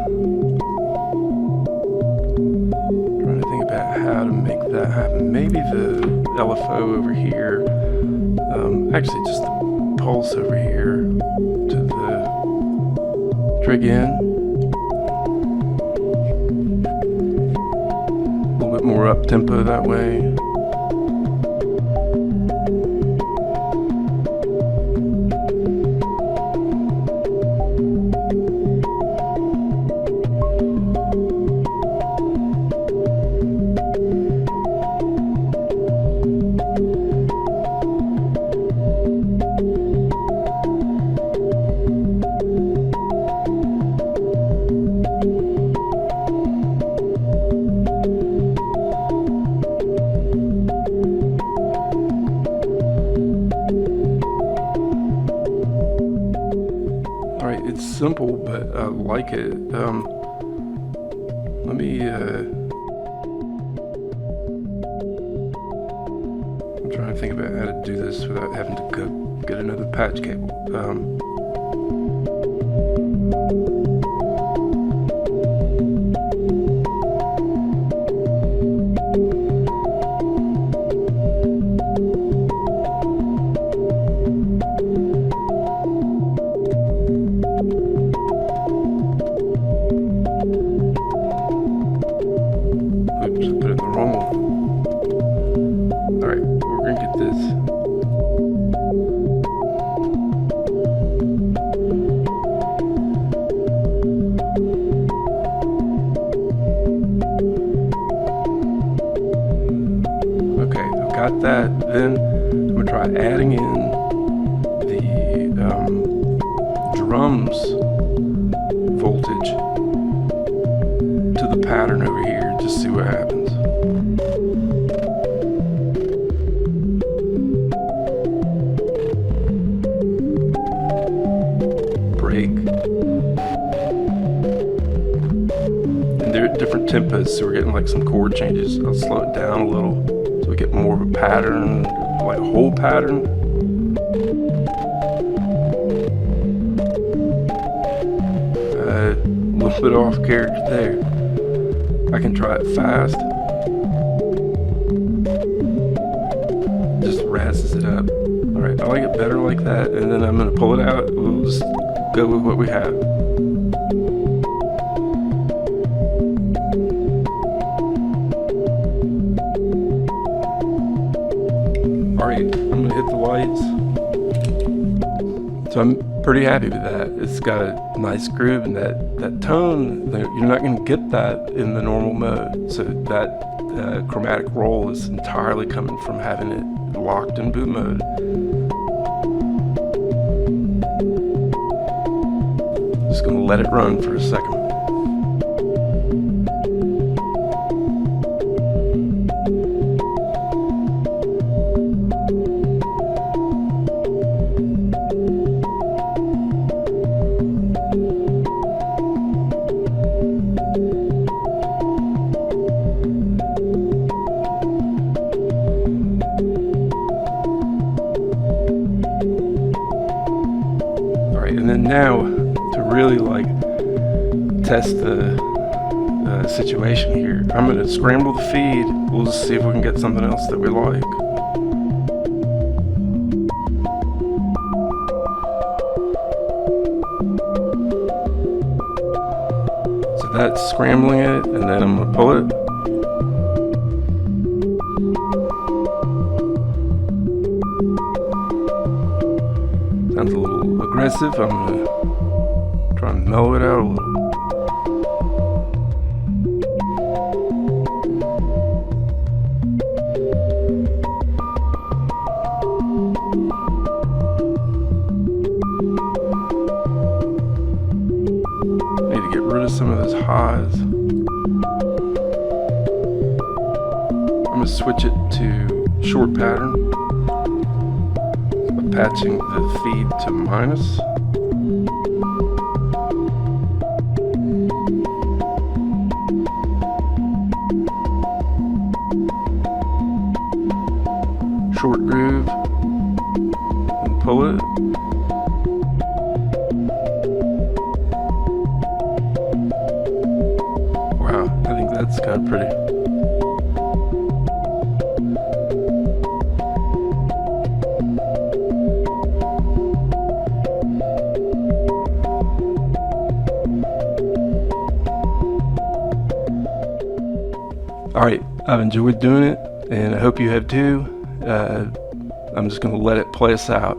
I'm trying to think about how to make that happen. Maybe the LFO over here. Actually, just the pulse over here to the trig in. A little bit more up tempo that way. It's simple, but I like it. Let me, I'm trying to think about how to do this without having to go get another patch cable. Got that. Then I'm gonna try adding in the drums voltage to the pattern over here, just see what happens. Break. And they're at different tempos, so we're getting like some chord changes. I'll slow it down a little. So we get more of a pattern, like a whole pattern. A little bit off character there. I can try it fast. Just razzes it up. Alright, I like it better like that, and then I'm going to pull it out. We'll just go with what we have. Alright, I'm going to hit the lights. So I'm pretty happy with that. It's got a nice groove, and that tone, you're not going to get that in the normal mode. So that chromatic roll is entirely coming from having it locked in boot mode. Just going to let it run for a second. now, to really like test the situation here, I'm going to scramble the feed. We'll just see if we can get something else that we like. So that's scrambling it, and then I'm going to pull it. Sounds a little aggressive. I'm going to try and mellow it out a little. Need to get rid of some of those highs. I'm going to switch it to short pattern. Patching the feed to minus. Short groove and pull it. Wow, I think that's kind of pretty. Alright, I've enjoyed doing it, and I hope you have too. I'm just going to let it play us out.